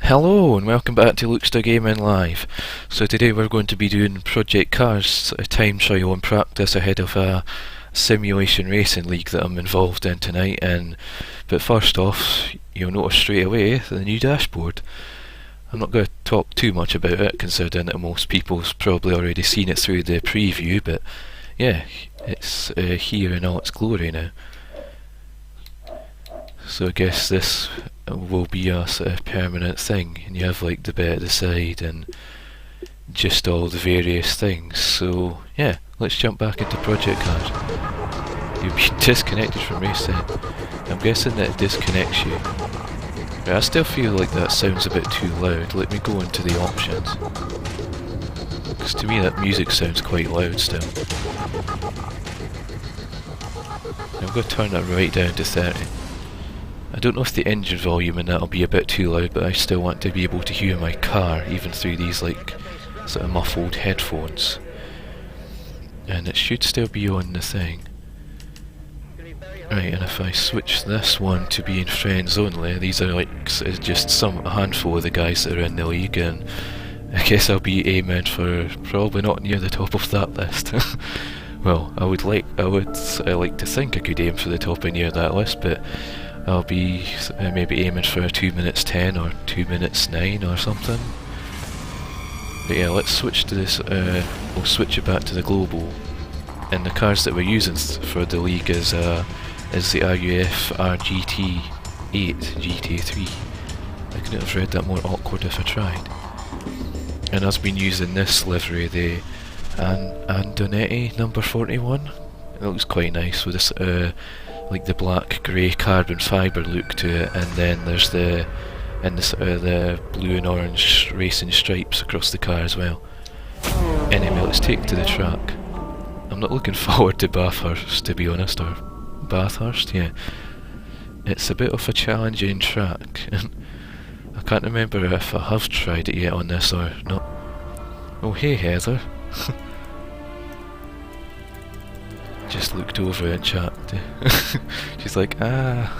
Hello and welcome back to LukesterGaming Live. So today we're going to be doing Project Cars, a time trial and practice ahead of a simulation racing league that I'm involved in tonight. But first off, you'll notice straight away the new dashboard. I'm not going to talk too much about it, considering that most people's probably already seen it through the preview, but yeah, it's here in all its glory now. So I guess this will be a sort of permanent thing, and you have like the bit at the side and just all the various things. So yeah, let's jump back into Project Cars. You'll be disconnected from race set. I'm guessing that it disconnects you. But I still feel like that sounds a bit too loud. Let me go into the options, because to me that music sounds quite loud still. I'm going to turn that right down to 30. I don't know if the engine volume in that will be a bit too loud, but I still want to be able to hear my car even through these like sort of muffled headphones. And it should still be on the thing. Right, and if I switch this one to being friends only, these are like just a handful of the guys that are in the league, and I guess I'll be aiming for probably not near the top of that list. Well, I would like to think I could aim for the top of near that list, but I'll be maybe aiming for 2 minutes 10 or 2 minutes 9 or something. But yeah, let's switch to this. We'll switch it back to the global. And the cars that we're using for the league is the RUF RGT-8 GT3. I couldn't have read that more awkward if I tried. And I've been using this livery, the Andonetti number 41. It looks quite nice with this like the black grey carbon fibre look to it, and then there's the blue and orange racing stripes across the car as well. Anyway, let's take to the track. I'm not looking forward to Bathurst, to be honest, or Bathurst, yeah. It's a bit of a challenging track, and I can't remember if I have tried it yet on this or not. Oh hey Heather. Just looked over in chat. She's like, ah.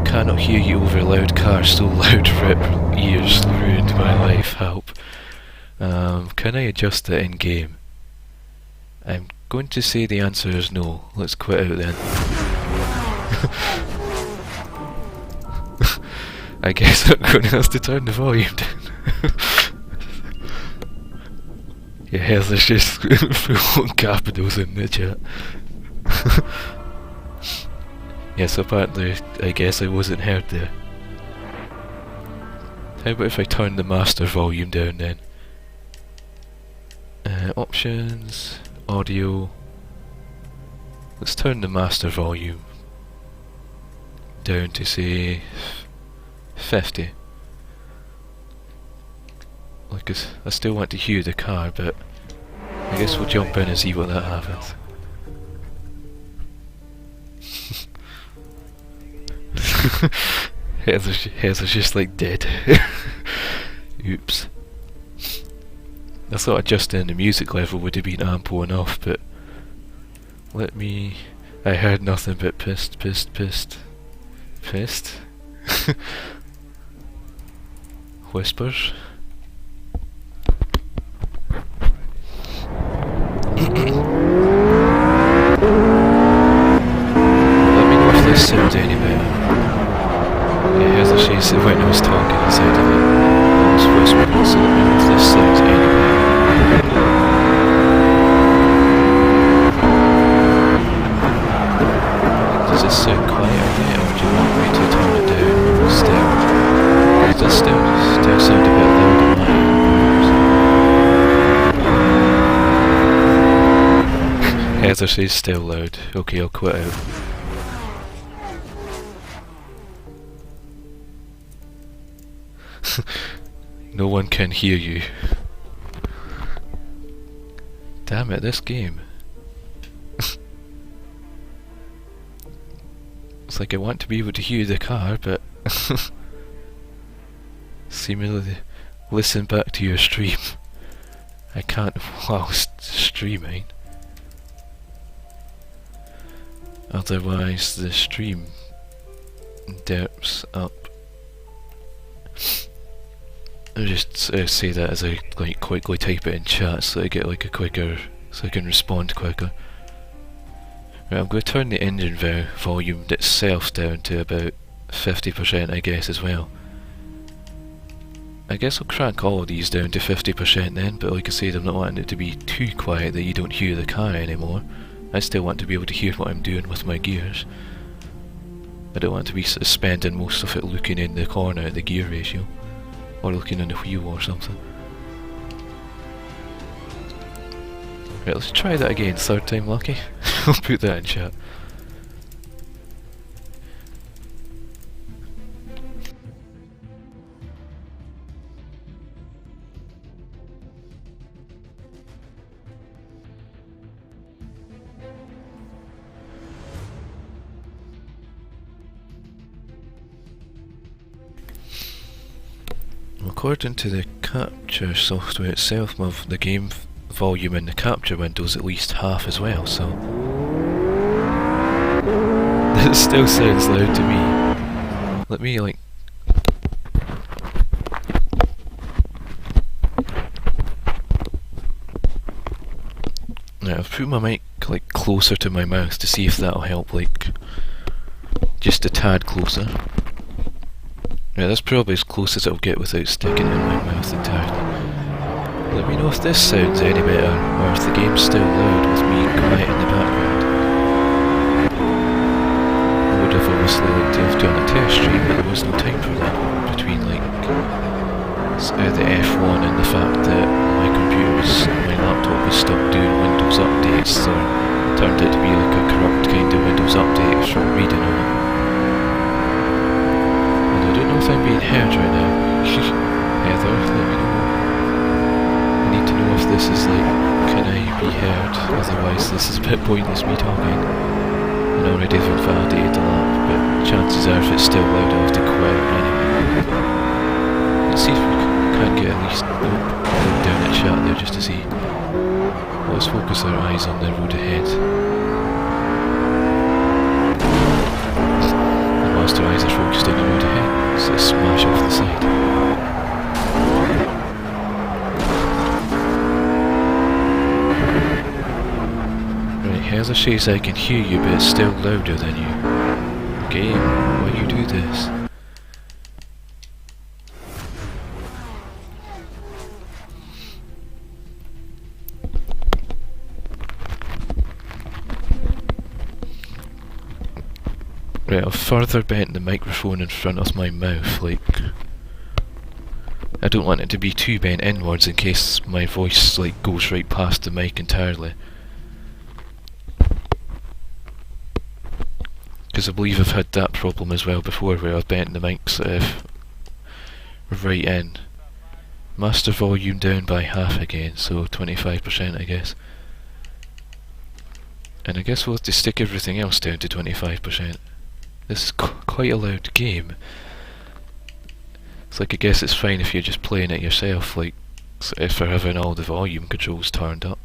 Cannot hear you over loud cars, so loud rip ears ruined my life, help. Can I adjust it in game? I'm going to say the answer is no. Let's quit out then. I guess I'm going to have to turn the volume down. Yeah, there's just full capitals in the chat. Yes, apparently, I guess I wasn't heard there. How about if I turn the master volume down then? Options, audio. Let's turn the master volume down to say 50. Like, I still want to hear the car, but I guess we'll jump in and see what that happens. Heather's just like dead. Oops. I thought adjusting the music level would have been ample enough, but let me... I heard nothing but pissed. Whispers. Let me know if this sounds any better. Yeah, Heather says that when I was talking inside of it, I was whispering, so let me know if this sounds any better. Does this sound quieter yet, or do you want me to turn it down still? Does this still sound a bit loud on my end? Heather says still loud. Okay, I'll quit out. No one can hear you. Damn it, this game. It's like I want to be able to hear the car, but seemingly listen back to your stream. I can't whilst streaming. Otherwise the stream derps up. I'll just say that as I like quickly type it in chat so I get like a quicker, so I can respond quicker. Right, I'm going to turn the engine volume itself down to about 50% I guess as well. I guess I'll crank all of these down to 50% then, but like I said, I'm not wanting it to be too quiet that you don't hear the car anymore. I still want to be able to hear what I'm doing with my gears. I don't want to be spending most of it looking in the corner at the gear ratio, or looking in the wheel or something. Right, let's try that again, third time lucky. I'll put that in chat. According to the capture software itself, the game volume in the capture window is at least half as well, so it still sounds loud to me. Let me like... Now I've put my mic like closer to my mouth to see if that'll help, like just a tad closer. Right, that's probably as close as it'll get without sticking it in my mouth entirely. Let me know if this sounds any better, or if the game's still loud with me quiet in the background. I would have obviously liked to have done a test stream, but there was no time for that, between like the F1 and the fact that my laptop was stuck doing Windows updates, so it turned out to be like a corrupt kind of Windows update from reading on it. And I don't know if I'm being heard right now. Heather, let me know. I need to know if this is like, can I be heard? Otherwise this is a bit pointless me talking. I already have invalidated the lap, but chances are if it's still loud I'll have to quit anyway. Let's see if we can't get at least down at chat there just to see. Let's focus our eyes on the road ahead. And whilst our eyes are focused on the road ahead, so smash off the side. Heather says I can hear you, but it's still louder than you. Game, why you do this? Right, I've further bent the microphone in front of my mouth, like... I don't want it to be too bent inwards in case my voice like goes right past the mic entirely. Because I believe I've had that problem as well before, where I've bent the mics right in, Master volume down by half again, so 25% I guess. And I guess we'll have to stick everything else down to 25%. This is quite a loud game. It's like, I guess it's fine if you're just playing it yourself, like if we're having all the volume controls turned up.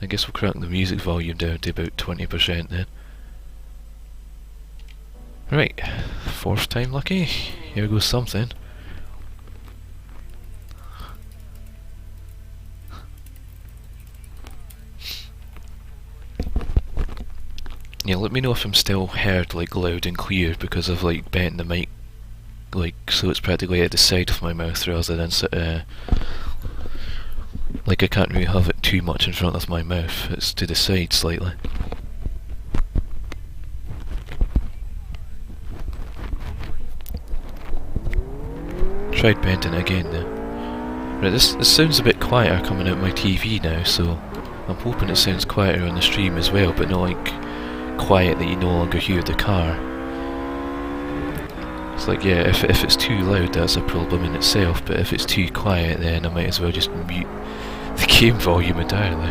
I guess we'll crank the music volume down to about 20% then. Right, 4th time lucky. Here goes something. Yeah, let me know if I'm still heard like loud and clear, because I've like bent the mic like so it's practically at the side of my mouth rather than like I can't really have it too much in front of my mouth, it's to the side slightly. Tried bending it again now. Right, this sounds a bit quieter coming out my TV now, so I'm hoping it sounds quieter on the stream as well, but not like quiet that you no longer hear the car. It's like, yeah, if it's too loud that's a problem in itself, but if it's too quiet then I might as well just mute the game volume entirely.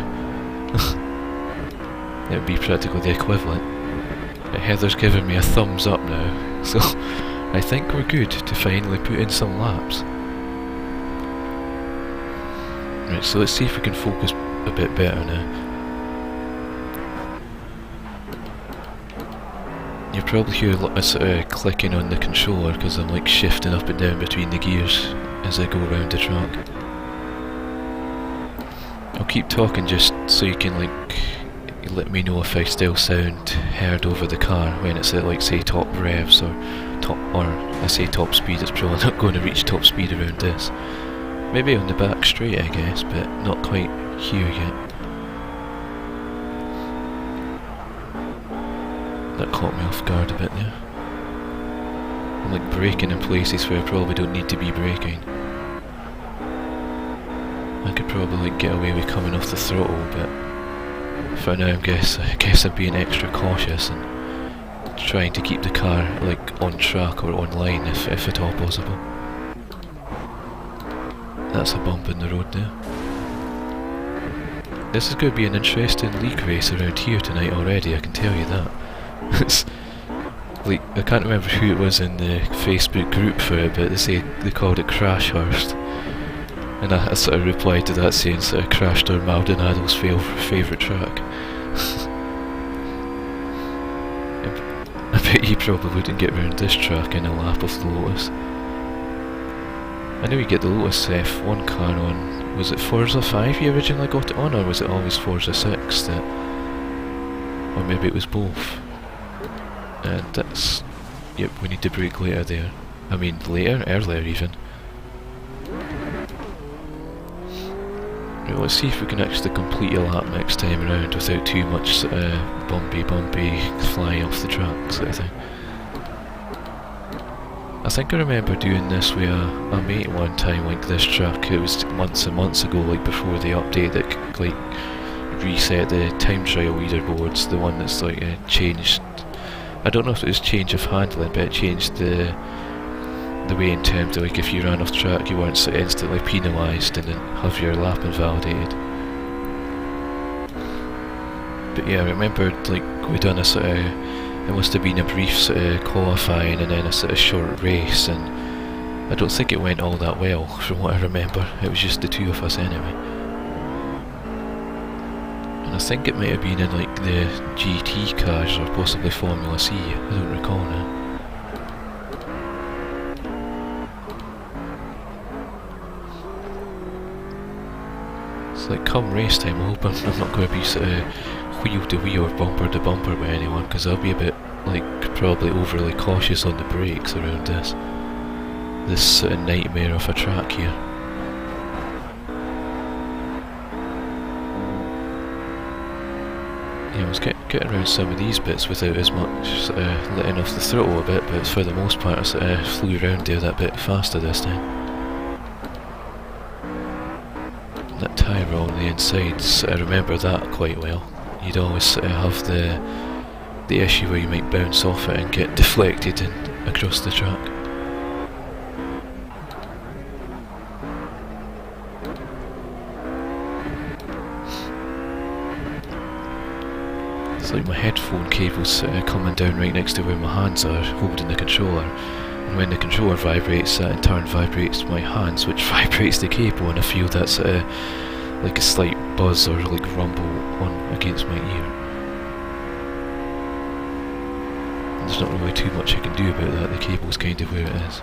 It would be practically the equivalent. But Heather's giving me a thumbs up now, so I think we're good to finally put in some laps. Right, so let's see if we can focus a bit better now. You'll probably hear a sort of clicking on the controller because I'm like shifting up and down between the gears as I go around the track. I'll keep talking just so you can like let me know if I still sound heard over the car when it's at like say top revs or I say top speed. It's probably not going to reach top speed around this. Maybe on the back straight I guess, but not quite here yet. That caught me off guard a bit there. I'm like braking in places where I probably don't need to be braking. I could probably like get away with coming off the throttle, but for now I guess I'm being extra cautious and trying to keep the car like on track or on line if at all possible. That's a bump in the road there. This is going to be an interesting league race around here tonight already, I can tell you that. It's like, I can't remember who it was in the Facebook group for it, but they called it Crashhurst, and I sort of replied to that saying sort of Crashed or Maldonado's favourite track. I bet you probably wouldn't get round this track in a lap of the Lotus. I know you get the Lotus F1 car on, was it Forza 5 you originally got it on, or was it always Forza 6 that, or maybe it was both? And that's, yep, we need to brake later there. I mean earlier even. Right, let's see if we can actually complete a lap next time around without too much bumpy flying off the track sort of thing. I think I remember doing this with a mate one time, like this track. It was months and months ago, like before the update that like reset the time trial leaderboards, the one that's like changed. I don't know if it was change of handling, but it changed the way in terms of like if you ran off track you weren't so instantly penalised and then have your lap invalidated. But yeah, I remember like we done a sort of, it must have been a brief sort of qualifying and then a sort of short race, and I don't think it went all that well from what I remember. It was just the two of us anyway. And I think it might have been in like the GT cars or possibly Formula C, I don't recall now. It's like come race time, I hope I'm not going to be sort of wheel to wheel or bumper to bumper with anyone, because I'll be a bit like probably overly cautious on the brakes around this sort of nightmare of a track here. Yeah, I was getting around some of these bits without as much letting off the throttle a bit, but for the most part I sort of flew around there that bit faster this time. That tyre roll on the insides, I remember that quite well. You'd always have the issue where you might bounce off it and get deflected and across the track. It's like my headphone cable's coming down right next to where my hands are holding the controller, and when the controller vibrates, that in turn vibrates my hands, which vibrates the cable, and I feel that's like a slight buzz or like rumble on against my ear. And there's not really too much I can do about that, the cable's kind of where it is.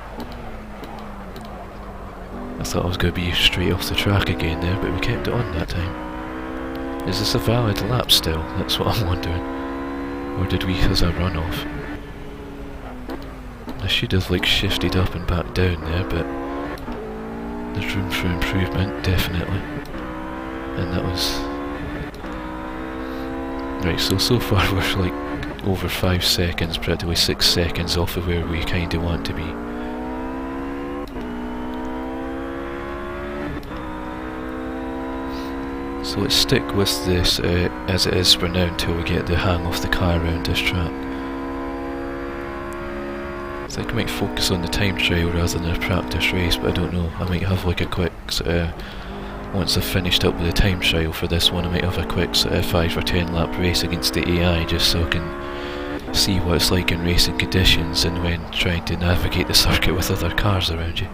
I thought I was going to be straight off the track again there, but we kept it on that time. Is this a valid lap still? That's what I'm wondering. Or did we as a run off? I should have like shifted up and back down there, but there's room for improvement, definitely. And that was... Right, so far we're like over 5 seconds, practically 6 seconds off of where we kinda want to be. So let's stick with this as it is for now until we get the hang of the car around this track. I think I might focus on the time trial rather than a practice race, but I don't know. I might have like a quick once I've finished up with the time trial for this one, I might have a quick 5 or 10 lap race against the AI just so I can see what it's like in racing conditions and when trying to navigate the circuit with other cars around you.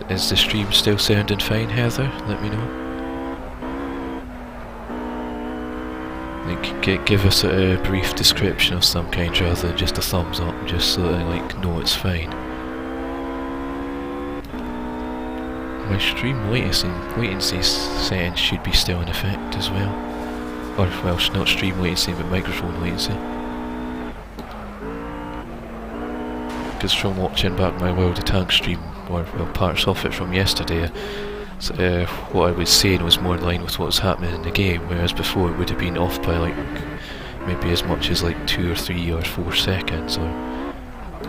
Is the stream still sounding fine, Heather? Let me know. Like, give us a brief description of some kind rather than just a thumbs up, just so that I like know it's fine. My stream latency settings should be still in effect as well. Or, well, not stream latency, but microphone latency. Because from watching back my World of Tanks stream, or well, parts of it from yesterday, what I was saying was more in line with what was happening in the game, whereas before it would have been off by like maybe as much as like 2 or 3 or 4 seconds, or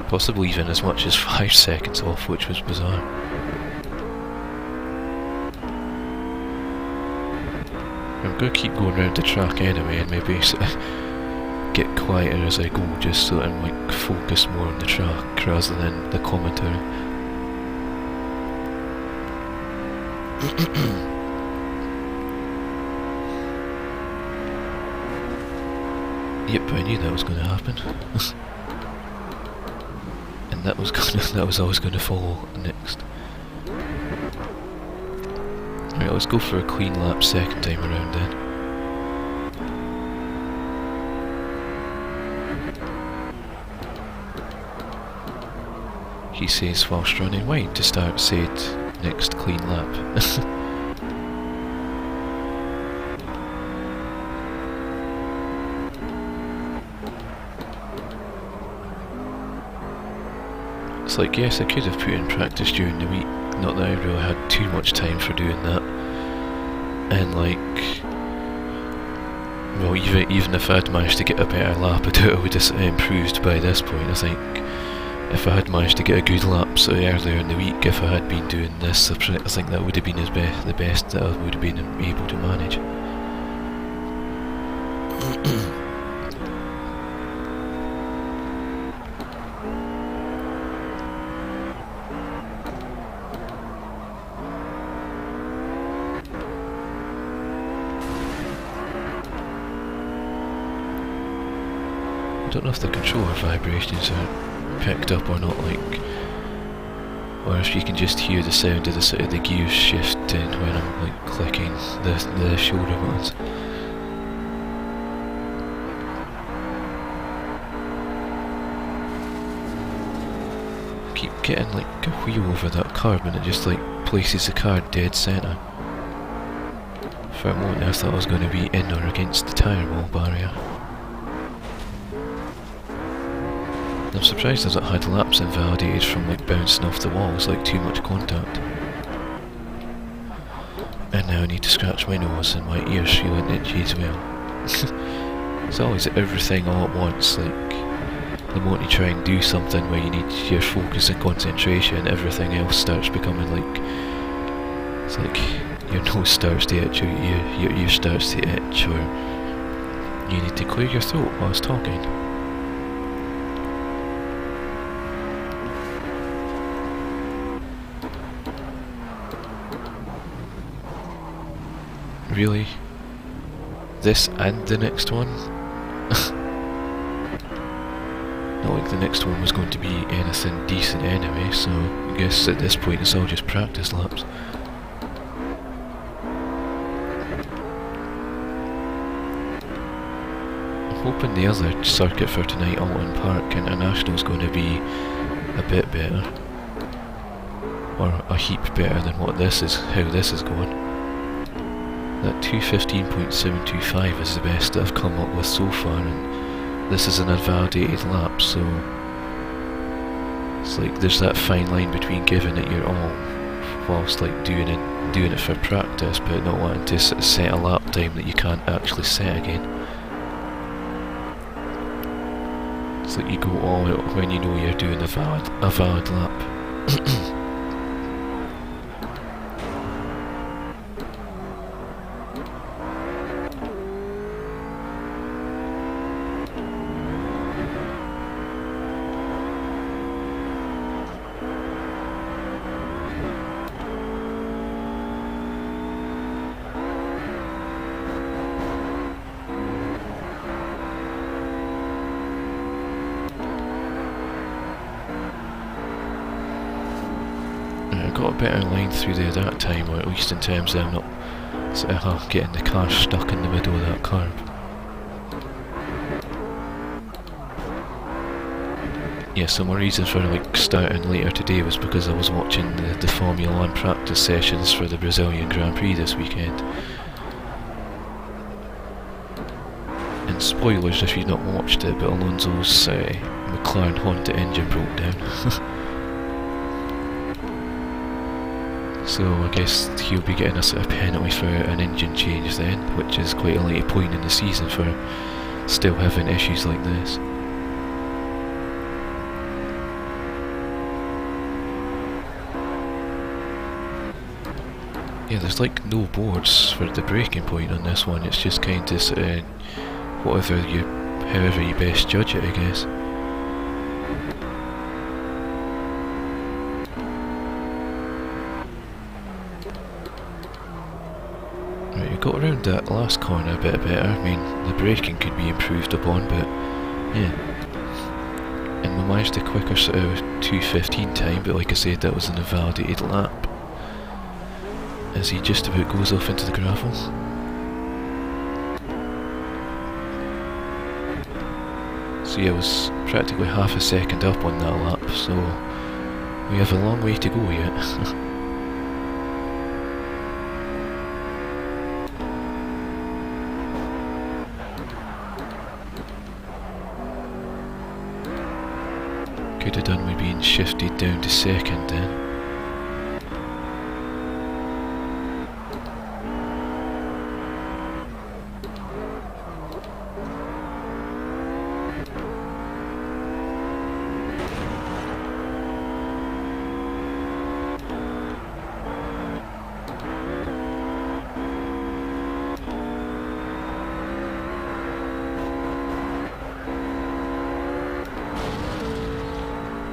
possibly even as much as 5 seconds off, which was bizarre. I'm going to keep going around the track anyway and maybe get quieter as I go, just so I'm like focused more on the track rather than the commentary. Yep, I knew that was going to happen. And that was always going to follow next. Right, let's go for a clean lap second time around then. He says whilst running wide to start said next clean lap. It's like, yes, I could have put in practice during the week, not that I really had too much time for doing that. And like, well, even if I'd managed to get a better lap, I doubt I would have improved by this point. I think if I had managed to get a good lap earlier in the week, if I had been doing this, I think that would have been the best that I would have been able to manage. I don't know if the controller vibrations are picked up or not, like, or if you can just hear the sound of the gears shifting when I'm like clicking the shoulder buttons. Keep getting like a wheel over that curb and it just like places the car dead centre. For a moment I thought I was going to be in or against the tyre wall barrier. I'm surprised I've not had laps invalidated from like bouncing off the walls, like too much contact. And now I need to scratch my nose and my ears feeling itchy as well. It's always everything all at once, like the moment you try and do something where you need your focus and concentration, everything else starts becoming like, it's like your nose starts to itch or your ear starts to itch, or you need to clear your throat whilst talking. Really? This and the next one? Not like the next one was going to be anything decent anyway, so I guess at this point it's all just practice laps. I'm hoping the other circuit for tonight, Oulton Park International, is going to be a bit better. Or a heap better than what this is, how this is going. That 2:15.725 is the best that I've come up with so far, and this is an invalidated lap, so it's like there's that fine line between giving it your all whilst like doing it for practice, but not wanting to set a lap time that you can't actually set again. It's like you go all out when you know you're doing a valid lap. I got a better line through there that time, or at least in terms of I'm not sort of getting the car stuck in the middle of that curb. Yeah, so my reason for like starting later today was because I was watching the Formula 1 practice sessions for the Brazilian Grand Prix this weekend. And spoilers if you've not watched it, but Alonso's McLaren Honda engine broke down. So I guess he'll be getting a sort of penalty for an engine change then, which is quite a late point in the season for still having issues like this. Yeah, there's like no boards for the braking point on this one, it's just kind of however you best judge it, I guess. Right, we got around that last corner a bit better. I mean, the braking could be improved upon, but yeah. And we managed a quicker sort of 2:15 time, but like I said, that was an invalidated lap, as he just about goes off into the gravel. So yeah, I was practically half a second up on that lap, so we have a long way to go yet. Could have done with being shifted down to second then.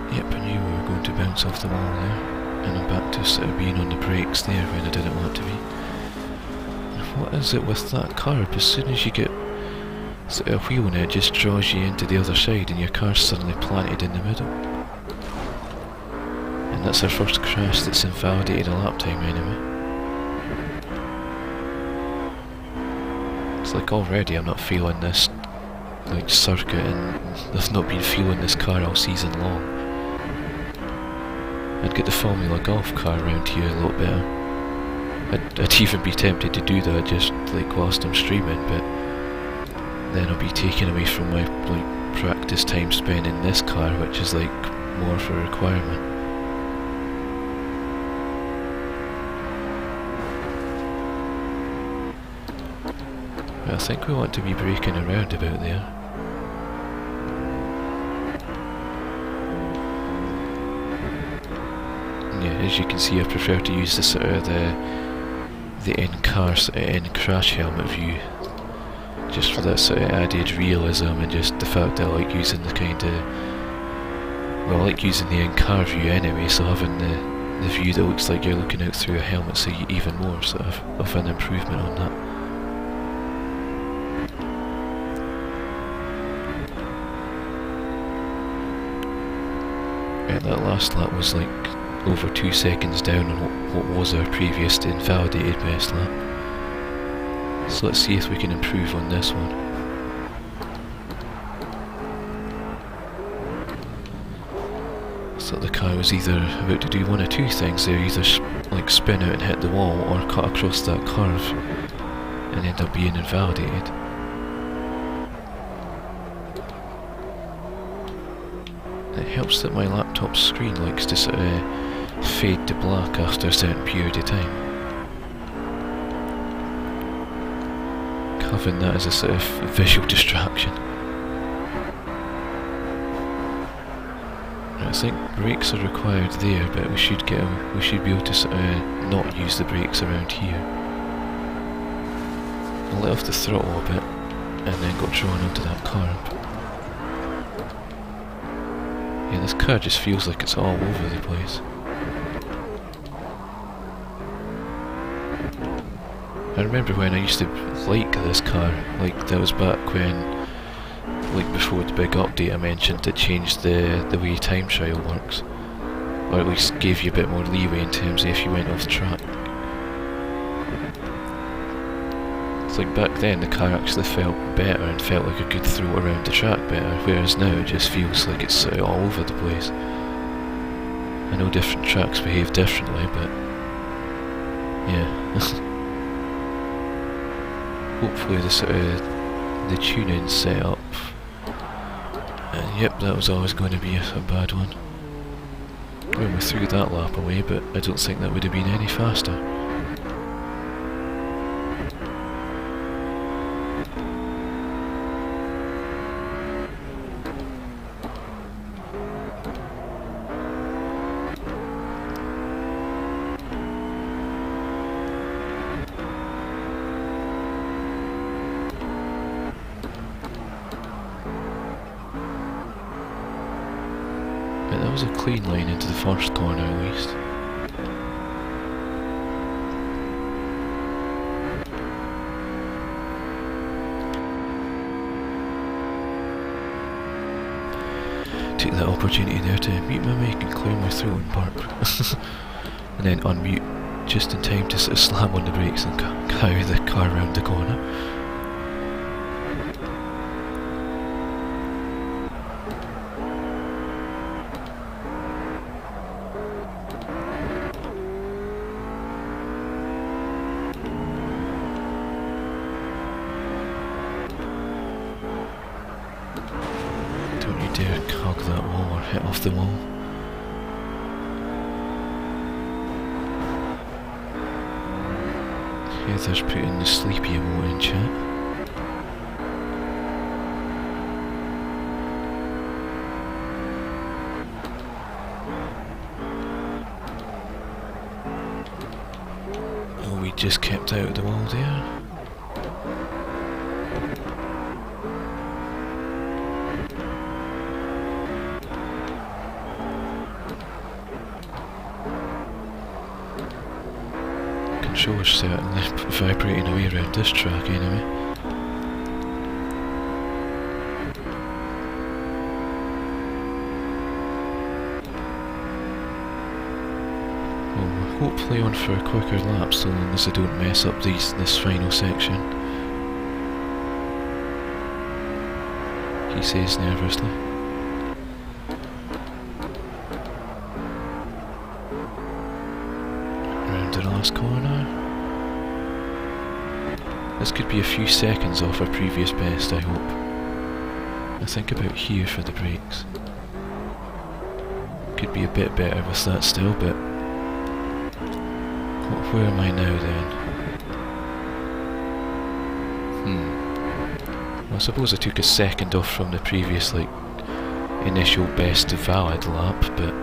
Yep, I knew we were going to bounce off the wall there, and I'm back to sort of being on the brakes there when I didn't want to be. What is it with that curb? As soon as you get sort of wheel on it, it just draws you into the other side and your car's suddenly planted in the middle. And that's our first crash that's invalidated a lap time anyway. It's like already I'm not feeling this like circuit, and I've not been feeling this car all season long. I'd get the Formula Golf car around here a lot better. I'd even be tempted to do that just like whilst I'm streaming, but then I'll be taken away from my like practice time spent in this car, which is like more of a requirement. But I think we want to be braking around about there. Yeah, as you can see, I prefer to use the sort of the in-car sort of in-crash helmet view, just for that sort of added realism, and just the fact that I like using the kind of, well, I like using the in-car view anyway, so having the view that looks like you're looking out through a helmet, so even more sort of an improvement on that. Right, that last lap was like over 2 seconds down on what was our previous invalidated best lap. So let's see if we can improve on this one. So the car was either about to do one of two things. They either like spin out and hit the wall, or cut across that curve and end up being invalidated. It helps that my laptop screen likes to sort of fade to black after a certain period of time. Having that as a sort of visual distraction. I think brakes are required there, but we should be able to sort of not use the brakes around here. I'll let off the throttle a bit and then got drawn onto that curb. Yeah, this car just feels like it's all over the place. I remember when I used to like this car, like that was back when, like before the big update I mentioned that changed the way time trial works. Or at least gave you a bit more leeway in terms of if you went off track. It's like back then the car actually felt better and felt like it could throw around the track better, whereas now it just feels like it's sort of all over the place. I know different tracks behave differently, but yeah. Hopefully the sort of the tuning set up. And yep, that was always going to be a bad one. Well, we threw that lap away, but I don't think that would have been any faster. That was a clean line into the first corner at least. Take that opportunity there to mute my mic and clear my throat and burp. And then unmute just in time to sort of slam on the brakes and carry the car around the corner. Dare hug that wall or hit off the wall. Heather's putting the sleepy emote in chat. Oh, we just kept out of the wall there. Controllers certainly vibrating away around this track anyway. Well, we're hopefully on for a quicker lap so long as I don't mess up this final section. He says nervously. The last corner. This could be a few seconds off our previous best, I hope. I think about here for the brakes. Could be a bit better with that still, but where am I now then? Well, I suppose I took a second off from the previous initial best valid lap, but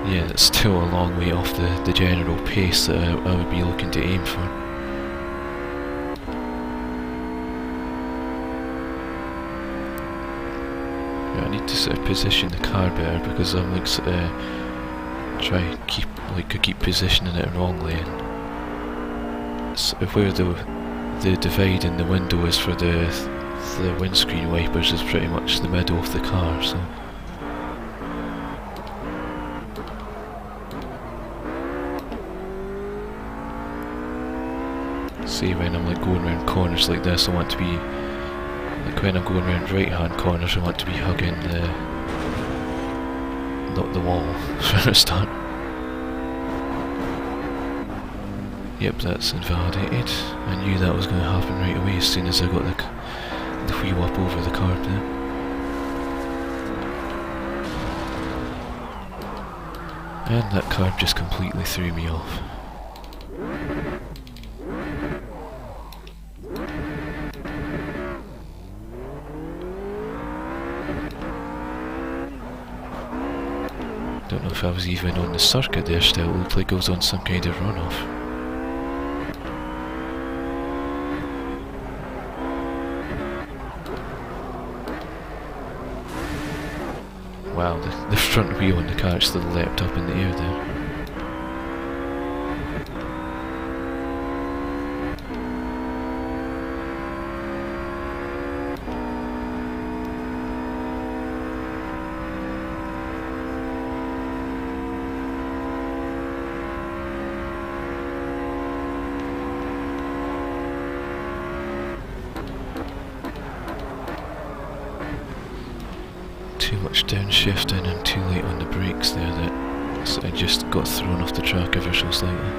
yeah, that's still a long way off the general pace that I would be looking to aim for. Yeah, I need to sort of position the car better because I'm sort of keep positioning it wrongly, and sort of where the divide in the window is for the windscreen wipers is pretty much the middle of the car, so say when I'm like going around corners like this, I want to be, like when I'm going around right hand corners, I want to be hugging not the wall for a start. Yep, that's invalidated. I knew that was going to happen right away as soon as I got the wheel up over the curb there. And that curb just completely threw me off. Don't know if I was even on the circuit there still, it looked like I was on some kind of runoff. Wow, the front wheel on the car actually leapt up in the air there. Too much downshifting and too late on the brakes there that I just got thrown off the track ever so slightly.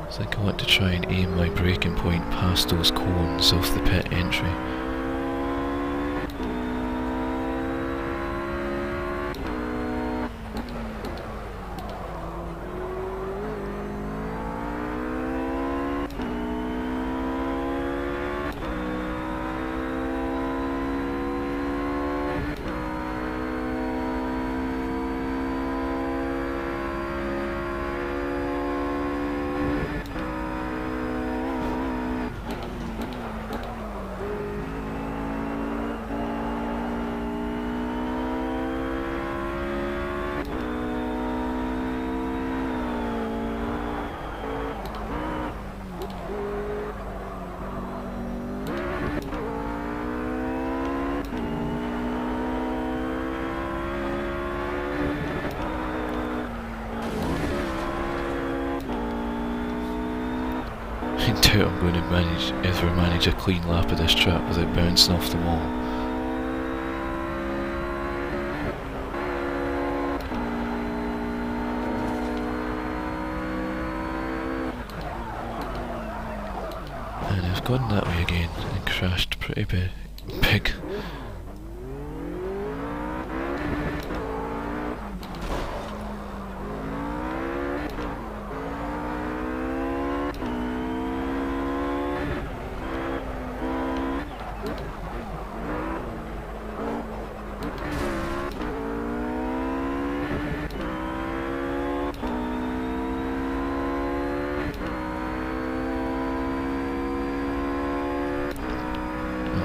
I think I want to try and aim my braking point past those cones off the pit entry. I doubt I'm going to ever manage a clean lap of this track without bouncing off the wall. And I've gone that way again and crashed pretty big.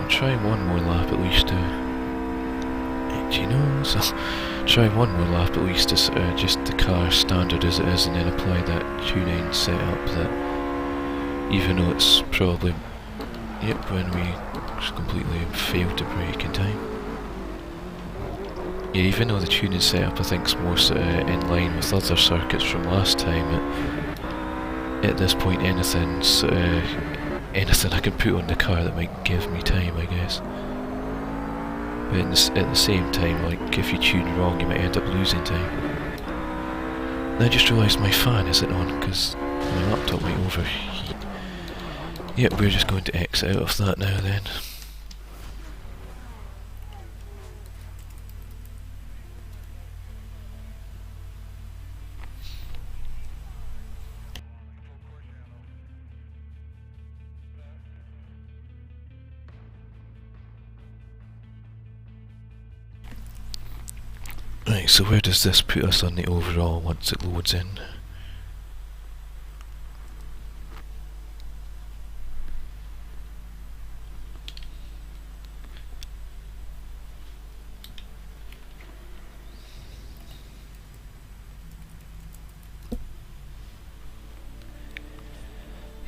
Try one more lap at least to, so try one more lap at least to just the car standard as it is, and then apply that tuning setup that, even though it's probably, yep, when we completely failed to brake in time. Yeah, even though the tuning setup I think is more in line with other circuits from last time, at this point anything I can put on the car that might give me time, I guess. But at the same time, like, if you tune wrong you might end up losing time. And I just realised my fan isn't on because my laptop might overheat. Yep, we're just going to exit out of that now then. Right, so where does this put us on the overall once it loads in?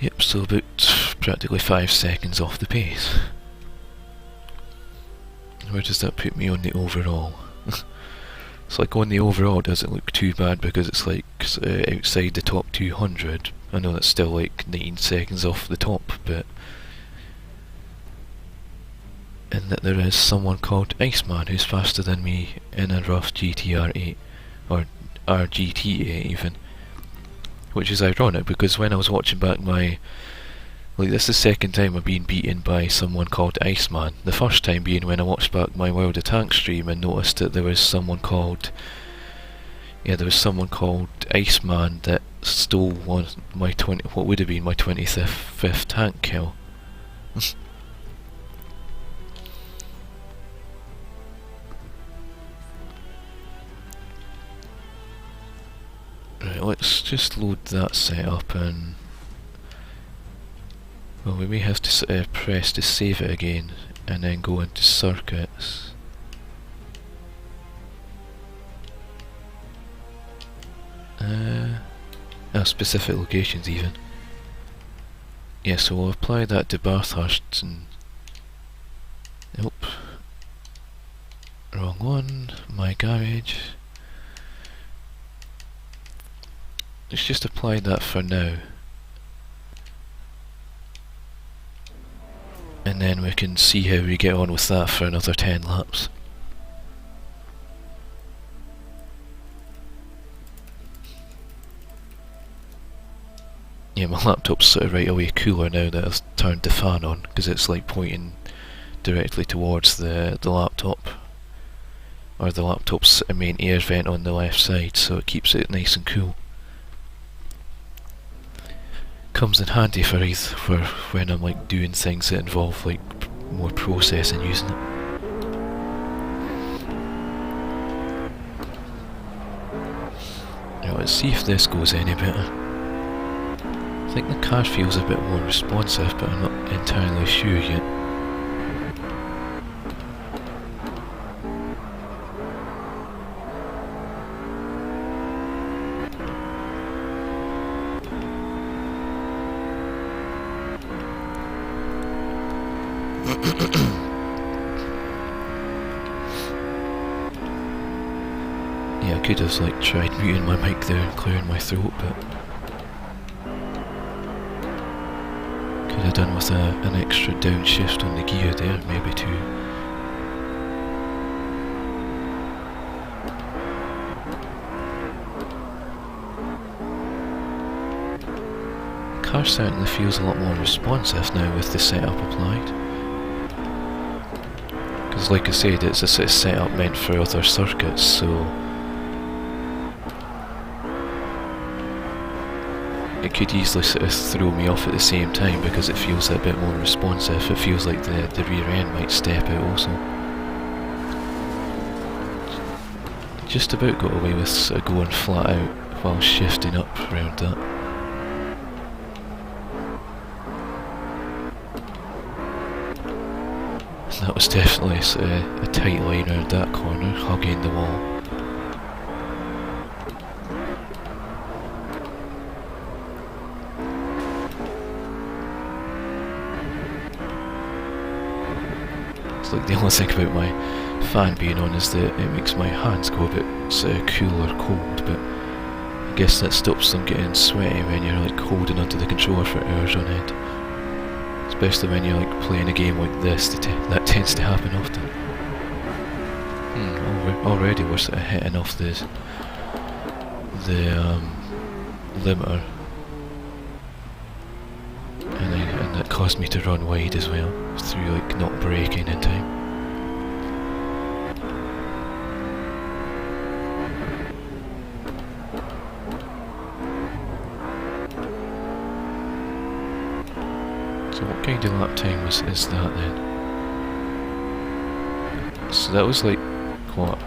Yep, so about practically 5 seconds off the pace. Where does that put me on the overall? It's like on the overall it doesn't look too bad because it's like outside the top 200. I know that's still like 19 seconds off the top, but and that there is someone called Iceman who's faster than me in a RUF GT-8 or RGT-8 even, which is ironic because when I was watching back my, like this is the second time I've been beaten by someone called Iceman. The first time being when I watched back my World of Tanks stream and noticed that there was someone called Iceman that stole what would have been my 25th tank kill. Right, let's just load that setup and well, we may have to press to save it again and then go into circuits. Specific locations even. Yeah, so we'll apply that to Bathurst and... Nope. Wrong one. My garage. Let's just apply that for now. And then we can see how we get on with that for another 10 laps. Yeah, my laptop's sort of right away cooler now that I've turned the fan on, because it's like pointing directly towards the laptop. Or the laptop's main air vent on the left side, so it keeps it nice and cool. Comes in handy for when I'm like doing things that involve like more processing using it. Now let's see if this goes any better. I think the car feels a bit more responsive, but I'm not entirely sure yet. Yeah, I could have like tried muting my mic there and clearing my throat, but could have done with an extra downshift on the gear there, maybe too. The car certainly feels a lot more responsive now with the setup applied. Because like I said, it's a sort of setup meant for other circuits, so it could easily sort of throw me off at the same time because it feels a bit more responsive. It feels like the rear end might step out also. Just about got away with sort of going flat out while shifting up around that. And that was definitely sort of a tight line around that corner, hugging the wall. Like the only thing about my fan being on is that it makes my hands go a bit sort of cool or cold, but I guess that stops them getting sweaty when you're like holding onto the controller for hours on end. Especially when you're like playing a game like this, that tends to happen often. Already we're sort of hitting off the limiter, and that caused me to run wide as well, through like not braking in time. So what kind of lap time is that then? So that was like, what,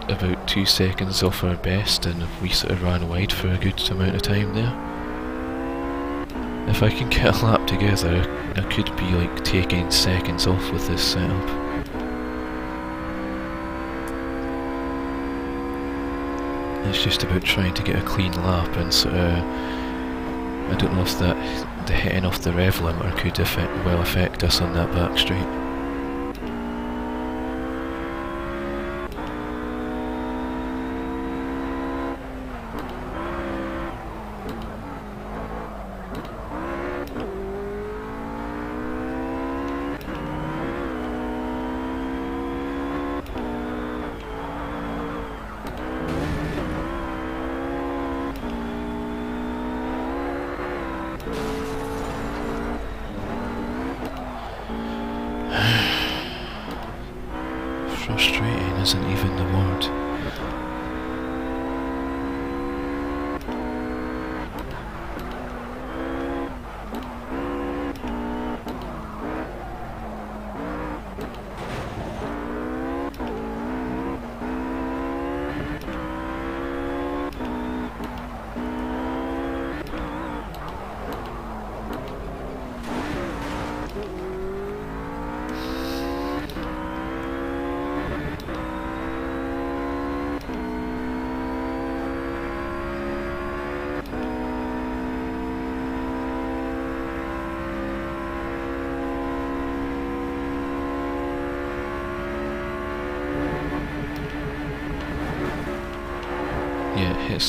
about 2 seconds off our best, and we sort of ran wide for a good amount of time there. If I can get a lap together, I could be like taking seconds off with this setup. It's just about trying to get a clean lap, and sort of, I don't know if the hitting off the rev limiter could affect us on that back straight.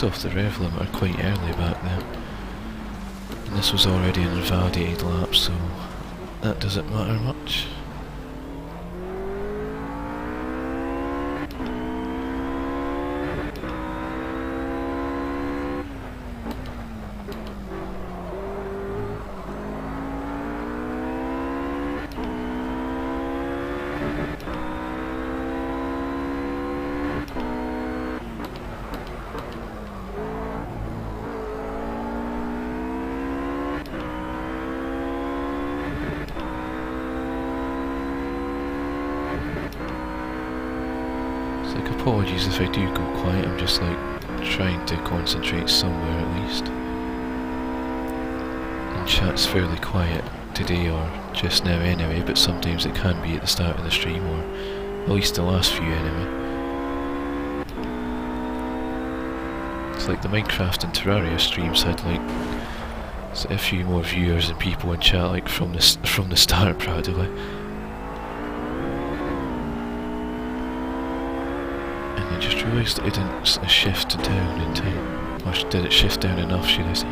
brakes off the rev limiter quite early back then. And this was already an invalidated lap, so that doesn't matter much. Apologies if I do go quiet, I'm just like trying to concentrate somewhere at least. And chat's fairly quiet today or just now anyway, but sometimes it can be at the start of the stream, or at least the last few anyway. It's like the Minecraft and Terraria streams had like a few more viewers and people in chat like from the start practically. I just realised that it didn't shift down in time. Or did it shift down enough, should I say?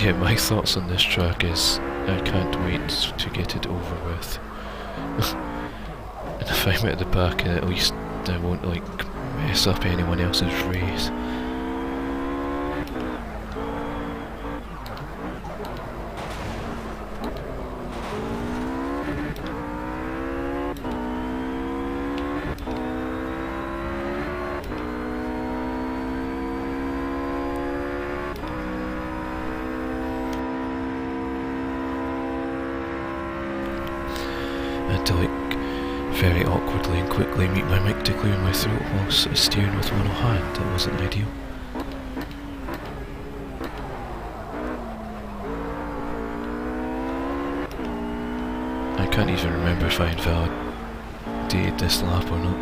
Yeah, my thoughts on this track is I can't wait to get it over with. And if I'm at the back, at least I won't like mess up anyone else's race. And to like very awkwardly and quickly mute my mic to clear my throat whilst steering with one hand. That wasn't ideal. I can't even remember if I invalidated this lap or not.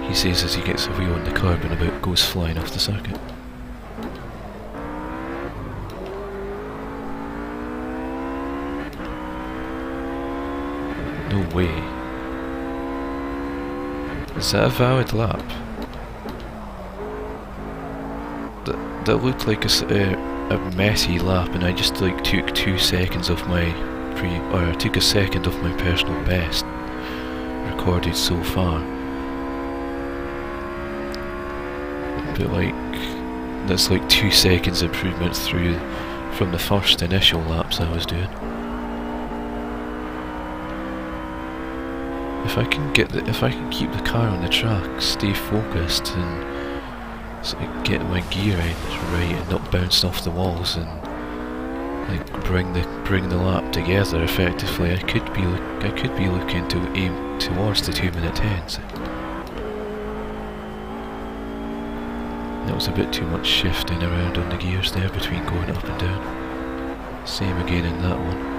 He says as he gets a wheel on the curb and about goes flying off the circuit. No way. Is that a valid lap? That looked like a messy lap, and I just like took 2 seconds off my took a second off my personal best recorded so far. But like, that's like 2 seconds improvement through from the first initial laps I was doing. If I can keep the car on the track, stay focused, and sort of get my gear in right and not bounce off the walls, and like bring the lap together effectively, I could be looking to aim towards the 2-minute 10s. That was a bit too much shifting around on the gears there between going up and down. Same again in that one.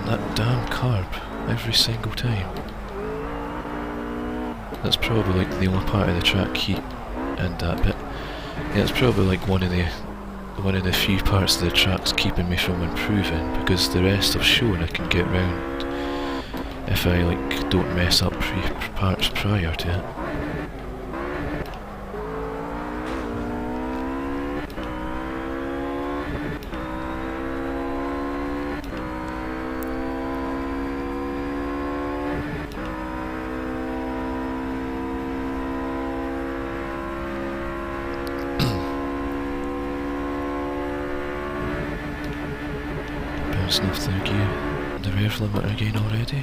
That damn carb, every single time. That's probably like the only part of the track heat and that bit. Yeah, it's probably like one of the few parts of the track's keeping me from improving, because the rest I've shown I can get round if I like don't mess up parts prior to it. Off the rev limiter again already.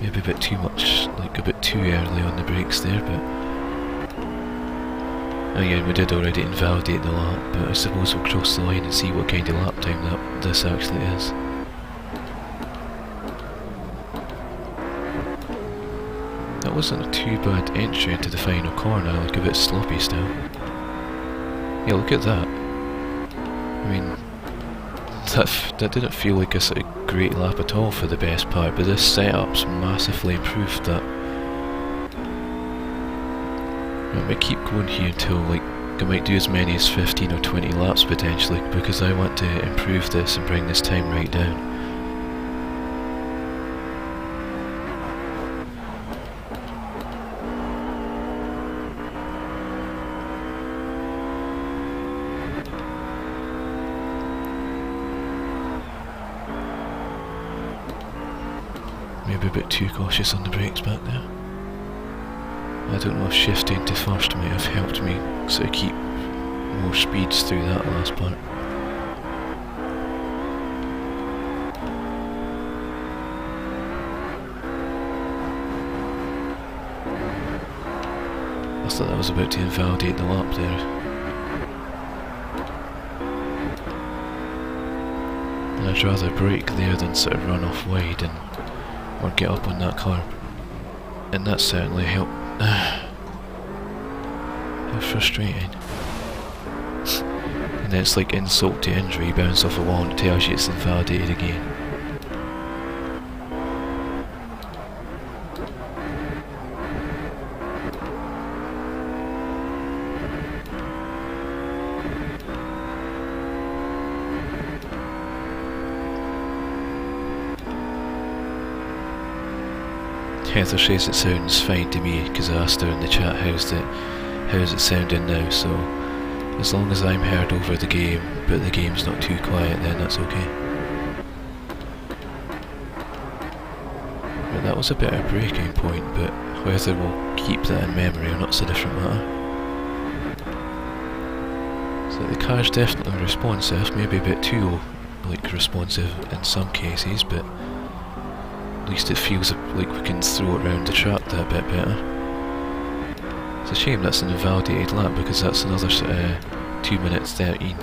Maybe a bit too much, like a bit too early on the brakes there, but again we did already invalidate the lap, but I suppose we'll cross the line and see what kind of lap time this actually is. That wasn't a too bad entry into the final corner, like a bit sloppy still. Yeah, look at that. I mean, that didn't feel like a sort of great lap at all for the best part, but this setup's massively improved that. I might keep going here until, like, I might do as many as 15 or 20 laps potentially, because I want to improve this and bring this time right down. Maybe a bit too cautious on the brakes back there. I don't know if shifting to first might have helped me sort of keep more speeds through that last part. I thought that was about to invalidate the lap there. And I'd rather brake there than sort of run off wide and or get up on that car. And that certainly helped. How frustrating. And then it's like insult to injury, bounce off a wall and it tells you it's invalidated again. Heather says it sounds fine to me, because I asked her in the chat how's it sounding now, so as long as I'm heard over the game, but the game's not too quiet, then that's okay. But that was a bit of a breaking point, but whether we'll keep that in memory or not's a different matter. So the car's definitely responsive, maybe a bit too like responsive in some cases, but at least it feels like we can throw it around the track that bit better. It's a shame that's an invalidated lap, because that's another sort of 2 minutes 13.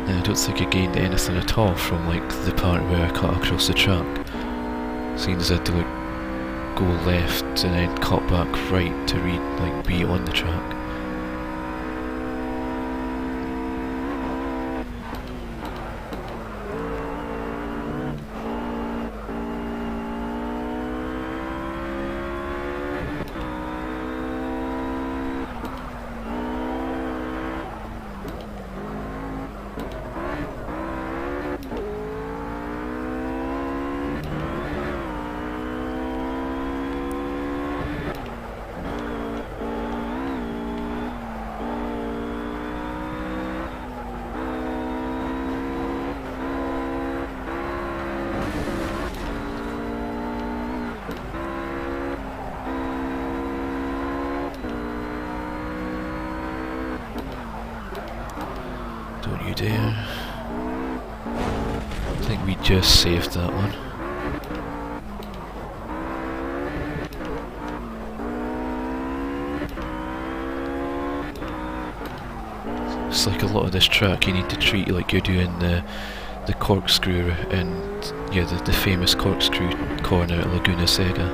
And I don't think I gained anything at all from like the part where I cut across the track. Seeing as I had to like go left and then cut back right to be on the track. Don't you dare. I think we just saved that one. It's like a lot of this track you need to treat like you're doing the corkscrew and yeah, the famous corkscrew corner at Laguna Seca.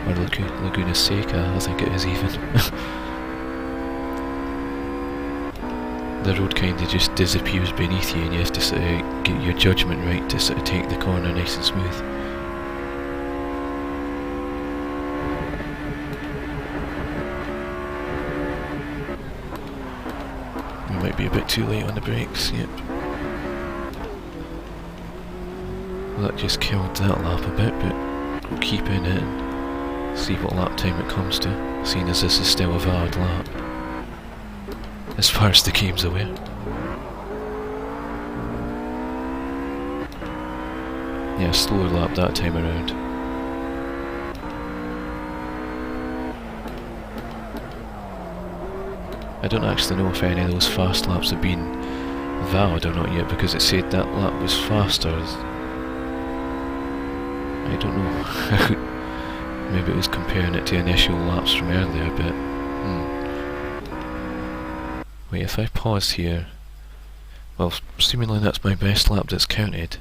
Or Laguna Seca, I think it is even. The road kind of just disappears beneath you and you have to sort of get your judgment right to sort of take the corner nice and smooth. We might be a bit too late on the brakes, yep. Well, that just killed that lap a bit, but we'll keep in it and see what lap time it comes to, seeing as this is still a valid lap. As far as the game's aware. Yeah, slower lap that time around. I don't actually know if any of those fast laps have been valid or not yet, because it said that lap was faster. I don't know. Maybe it was comparing it to initial laps from earlier, but wait, if I pause here, well, seemingly that's my best lap that's counted.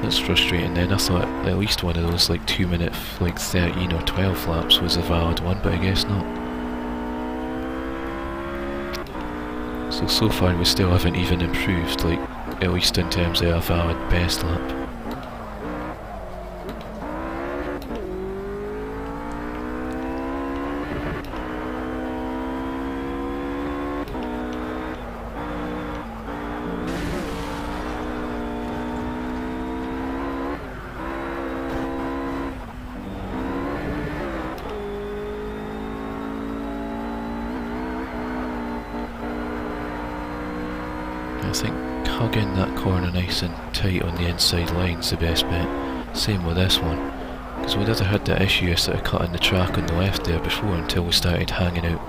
That's frustrating then. I thought at least one of those like 2 minute, like 13 or 12 laps was a valid one, but I guess not. So far we still haven't even improved, like, at least in terms of a valid best lap. I think hugging that corner nice and tight on the inside line's the best bet. Same with this one, because we'd never had that issue of sort of cutting the track on the left there before until we started hanging out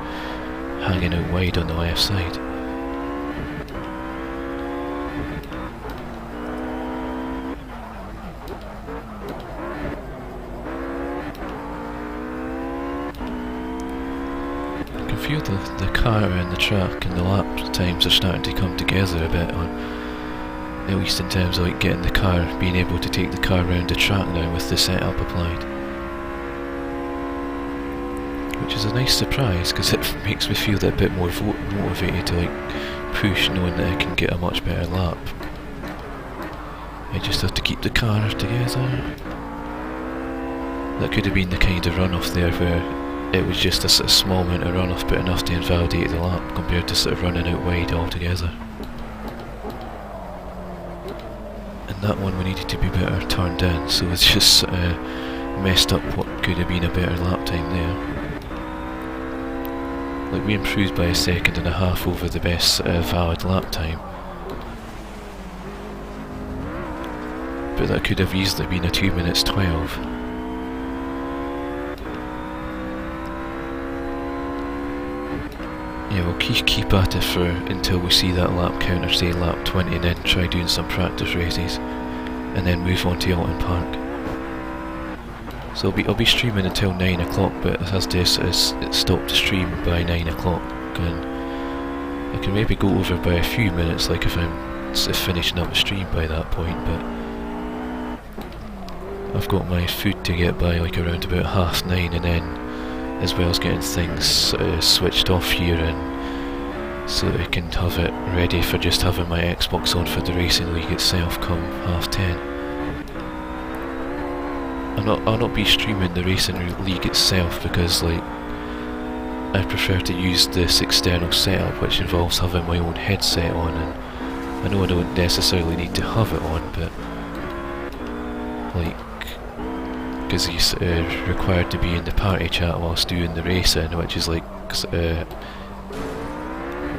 wide on the left side. I can feel the car and the track and the lap times are starting to come together a bit, on, at least in terms of like getting the car, being able to take the car around the track now with the setup applied. Which is a nice surprise, because it makes me feel that a bit more motivated to like push, knowing that I can get a much better lap. I just have to keep the car together. That could have been the kind of runoff there where it was just a sort of small amount of runoff but enough to invalidate the lap compared to sort of running out wide altogether. And that one we needed to be better turned in, so it's just messed up what could have been a better lap time there. Like, we improved by 1.5 seconds over the best valid lap time. But that could have easily been a 2 minutes 12. Yeah, we'll keep at it until we see that lap counter, say lap 20, and then try doing some practice races, and then move on to Oulton Park. So I'll be streaming until 9 o'clock, but it has to stop the stream by 9 o'clock, and I can maybe go over by a few minutes, like if I'm finishing up the stream by that point, but I've got my food to get by like around about 9:30, and then as well as getting things switched off here, and so that I can have it ready for just having my Xbox on for the racing league itself come 10:30. I'll not be streaming the racing league itself because, like, I prefer to use this external setup which involves having my own headset on, and I know I don't necessarily need to have it on, but like, because he's required to be in the party chat whilst doing the racing, which is like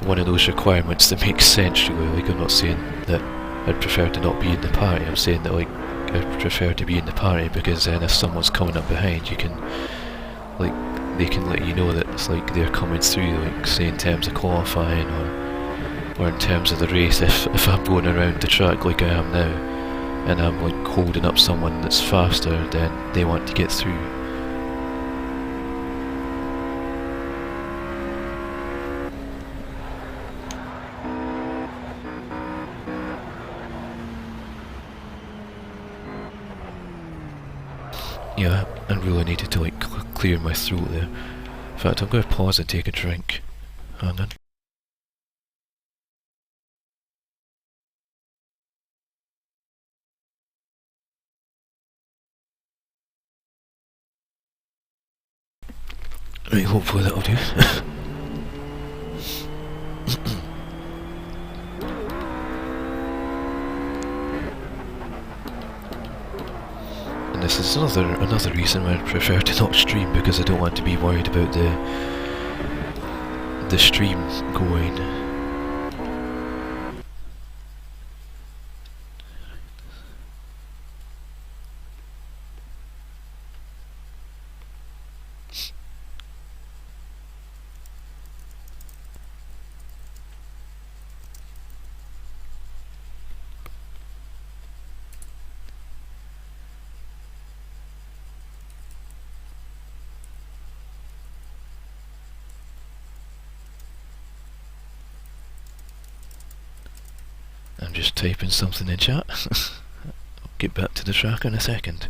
one of those requirements that makes sense really. Like, I'm not saying that I'd prefer to not be in the party, I'm saying that like I prefer to be in the party because then if someone's coming up behind, you can, like, they can let you know that it's like they're coming through, like say in terms of qualifying or in terms of the race. If I'm going around the track like I am now, and I'm like holding up someone that's faster, then they want to get through. Yeah, I really needed to like clear my throat there. In fact, I'm going to pause and take a drink. Hang on. Right, hopefully that'll do. And this is another reason why I prefer to not stream, because I don't want to be worried about the stream going. I'm just typing something in chat. I'll get back to the track in a second.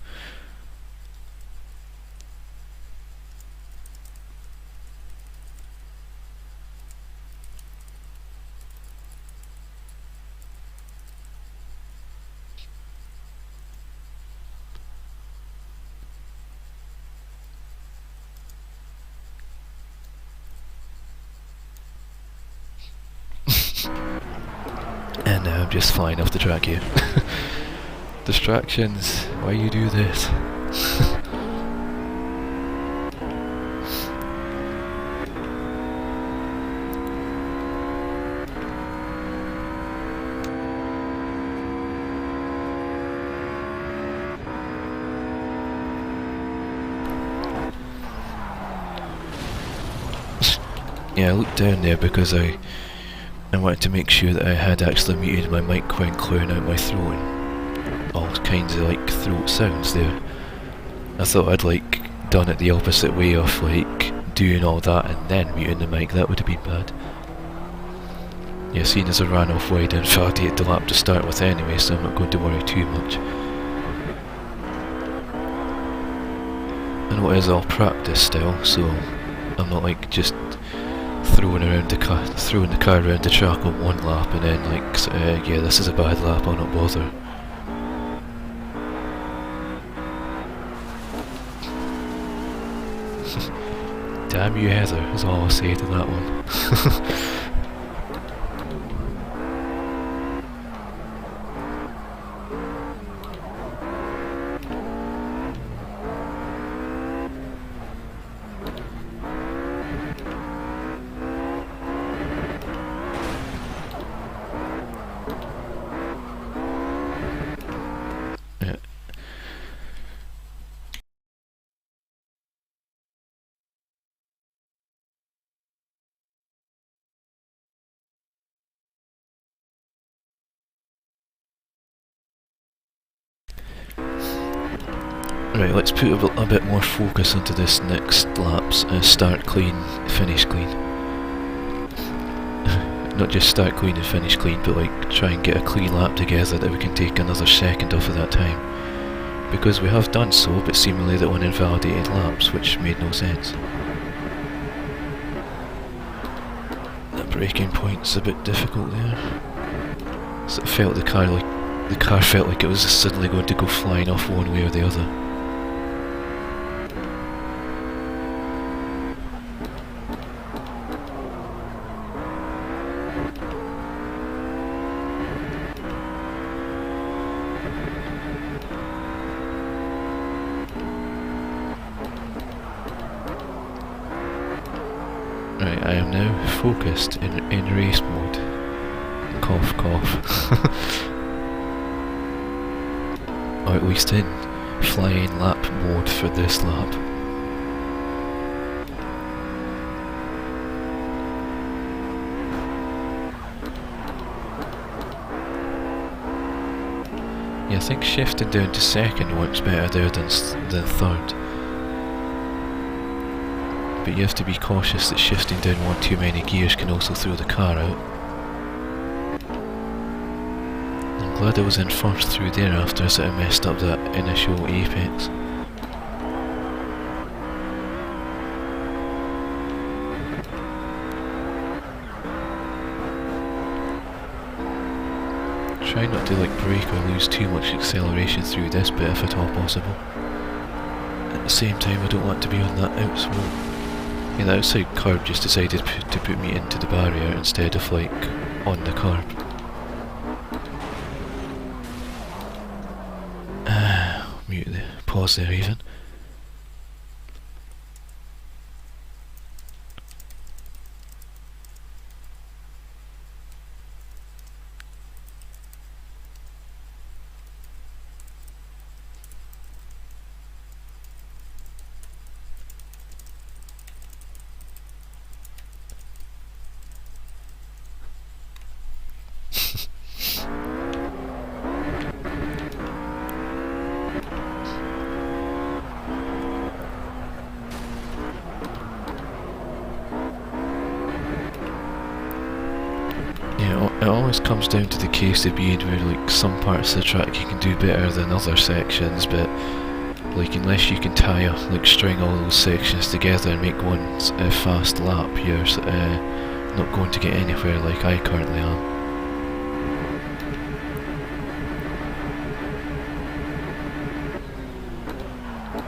And now I'm just flying off the track here. Distractions, why you do this? Yeah, I looked down there because I wanted to make sure that I had actually muted my mic when clearing out my throat and all kinds of like throat sounds there. I thought I'd like done it the opposite way of like doing all that and then muting the mic. That would have been bad. Yeah, seeing as I ran off wide and invalidated the lap to start with anyway, so I'm not going to worry too much. I know it is all practice still, so I'm not like just throwing the car around the track on one lap and then like, yeah, this is a bad lap, I'll not bother. Damn you, Heather, is all I'll say to that one. Right, let's put a bit more focus into this next lap's start clean, finish clean. Not just start clean and finish clean, but like try and get a clean lap together that we can take another second off of that time. Because we have done so, but seemingly that one invalidated laps, which made no sense. That braking point's a bit difficult there. So it felt the car felt like it was suddenly going to go flying off one way or the other. Right, I am now focused in race mode. Cough, cough. Or at least in flying lap mode for this lap. Yeah, I think shifting down to second works better there than third. But you have to be cautious that shifting down one too many gears can also throw the car out. I'm glad I was in first through there after I sort of messed up that initial apex. Try not to like brake or lose too much acceleration through this bit if at all possible. At the same time I don't want to be on that outswell. Yeah, the outside curb just decided to put me into the barrier instead of like on the curb. Mute the pause there even. It always comes down to the case of being where like some parts of the track you can do better than other sections, but like unless you can tie up, like string all those sections together and make one fast lap, you're not going to get anywhere like I currently am.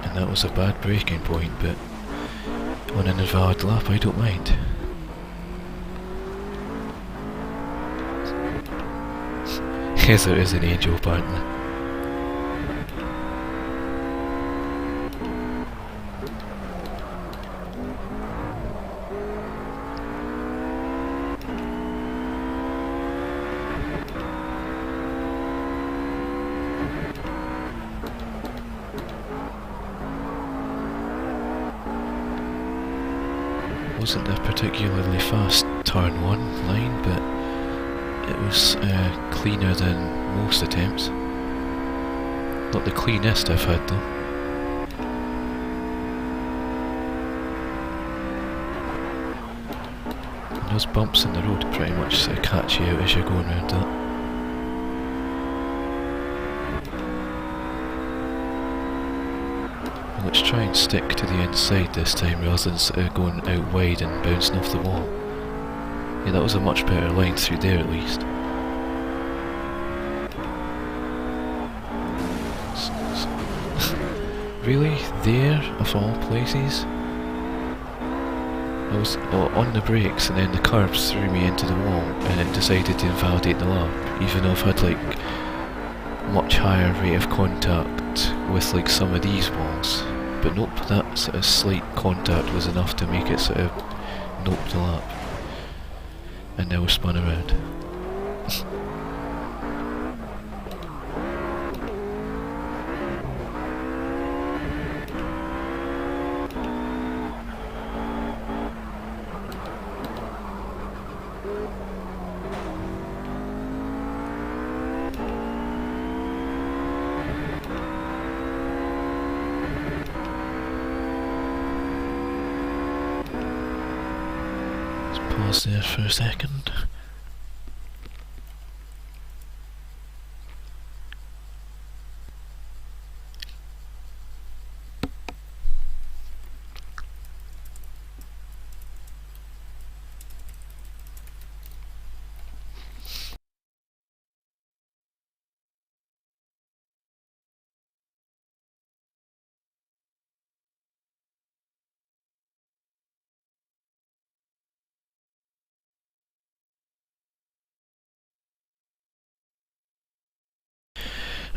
And that was a bad braking point, but on an invalid lap I don't mind. guess there is an angel apparently. Wasn't a particularly fast turn 1 line, but it was cleaner than most attempts. Not the cleanest I've had though. And those bumps in the road pretty much catch you out as you're going around that. Let's try and stick to the inside this time rather than going out wide and bouncing off the wall. Yeah, that was a much better line through there at least. Really? There, of all places? I was on the brakes and then the curb threw me into the wall and it decided to invalidate the lap, even though I've had like much higher rate of contact with like some of these walls. But nope, that sort of slight contact was enough to make it sort of nope the lap. And now we're spun around. Pause there for a second.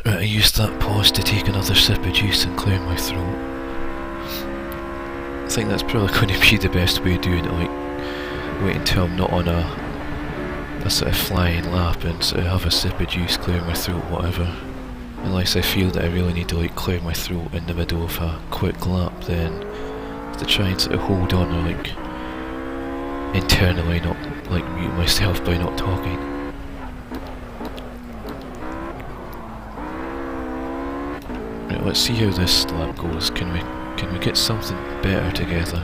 Right, I used that pause to take another sip of juice and clear my throat. I think that's probably going to be the best way of doing it, like wait until I'm not on a sort of flying lap and sort of have a sip of juice, clear my throat, whatever. Unless I feel that I really need to like clear my throat in the middle of a quick lap, then to try and sort of hold on or like internally not like mute myself by not talking. Right, let's see how this lap goes. Can we get something better together?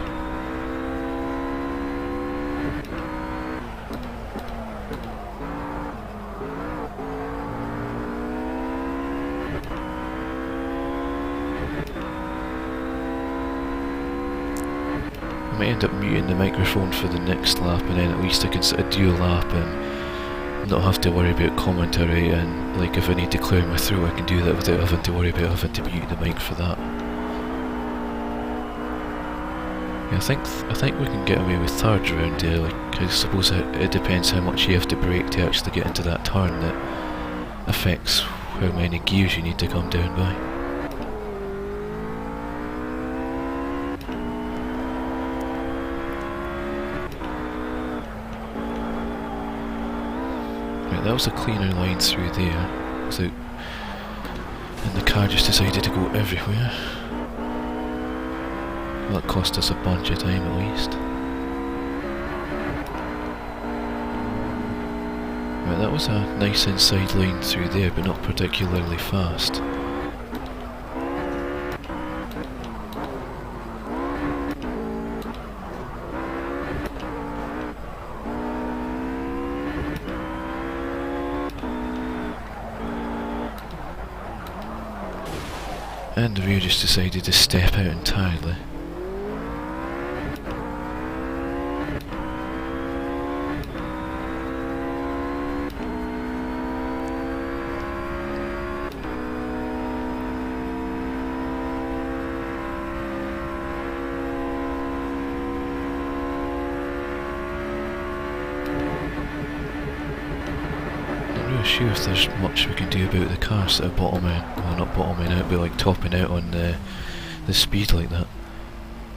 I might end up muting the microphone for the next lap, and then at least I can sort of do a lap and not have to worry about commentary, and like if I need to clear my throat I can do that without having to worry about having to mute the mic for that. Yeah, I think we can get away with third round here. Like, I suppose it depends how much you have to brake to actually get into that turn that affects how many gears you need to come down by. Right, that was a cleaner line through there, without, and the car just decided to go everywhere. Well, that cost us a bunch of time at least. Right, that was a nice inside line through there, but not particularly fast. And the rear just decided to step out entirely. sure if there's much we can do about the cars that are bottoming, well not bottoming out, but like topping out on the speed like that.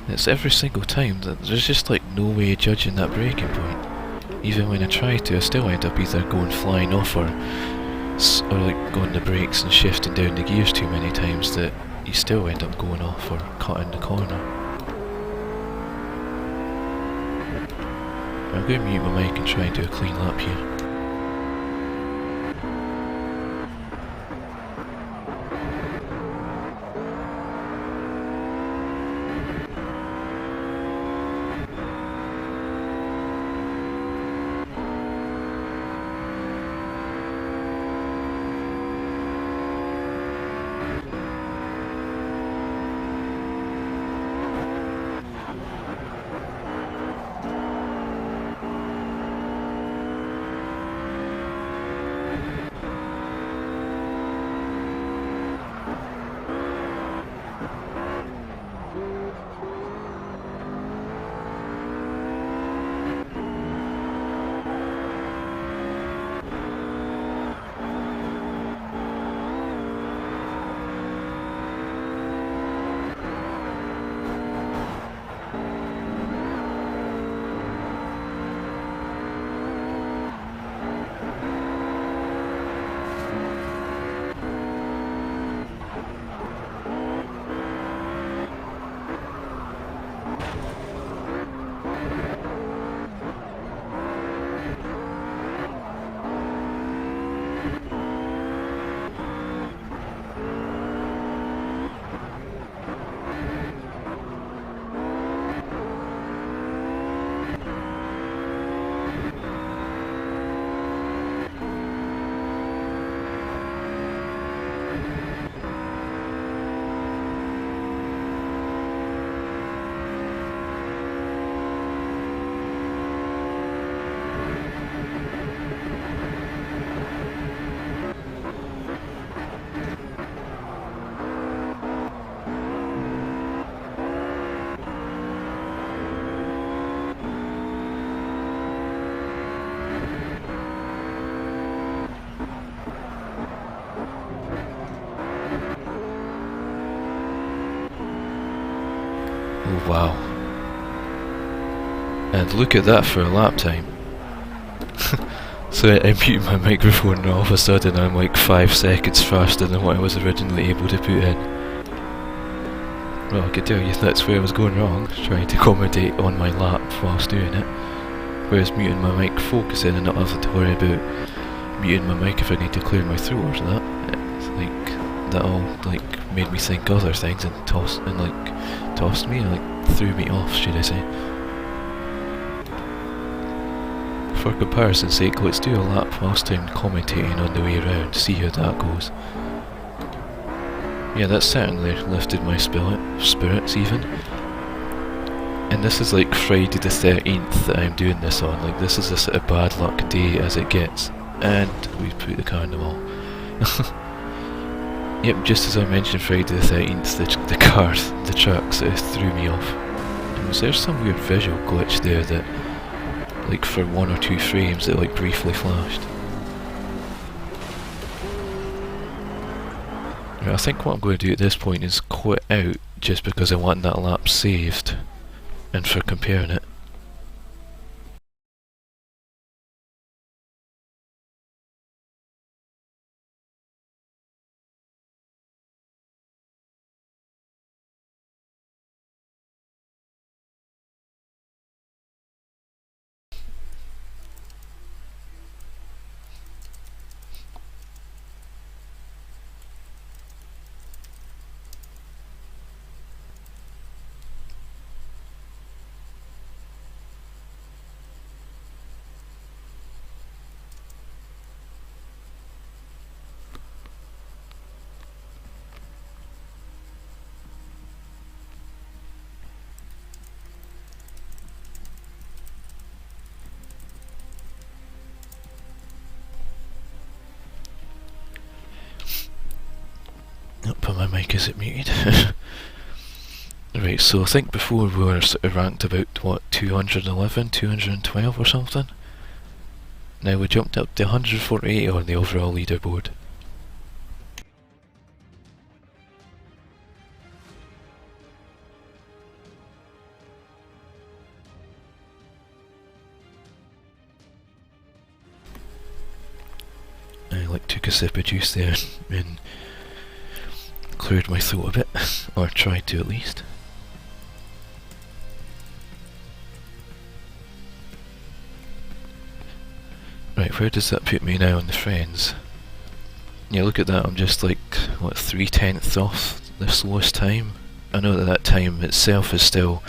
It's every single time that there's just like no way of judging that braking point. Even when I try to, I still end up either going flying off or like going the brakes and shifting down the gears too many times that you still end up going off or cutting the corner. I'm going to mute my mic and try and do a clean lap here. Oh wow. And look at that for a lap time. So I muted my microphone and all of a sudden I'm like 5 seconds faster than what I was originally able to put in. Well, I could tell you that's where I was going wrong, trying to accommodate on my lap whilst doing it. Whereas muting my mic, focusing and not having to worry about muting my mic if I need to clear my throat or that. It's like, that all like made me think other things and tossed me, like threw me off, should I say. For comparison's sake, let's do a lap whilst I'm commentating on the way around, see how that goes. Yeah, that certainly lifted my spirits even. And this is like Friday the 13th that I'm doing this on, like this is a sort of bad luck day as it gets. And we put the car in the wall. Yep, just as I mentioned Friday the 13th, the truck sort of threw me off. And was there some weird visual glitch there that, like for 1 or 2 frames, it like briefly flashed? Right, I think what I'm going to do at this point is quit out just because I want that lap saved, and for comparing it. But my mic isn't muted. Right, so I think before we were sort of ranked about, what, 211, 212 or something? Now we jumped up to 148 on the overall leaderboard. I took a sip of juice there and cleared my throat a bit, or tried to at least. Right, where does that put me now on the friends? Yeah, look at that, I'm just like, what, 3/10 off the slowest time? I know that that time itself is still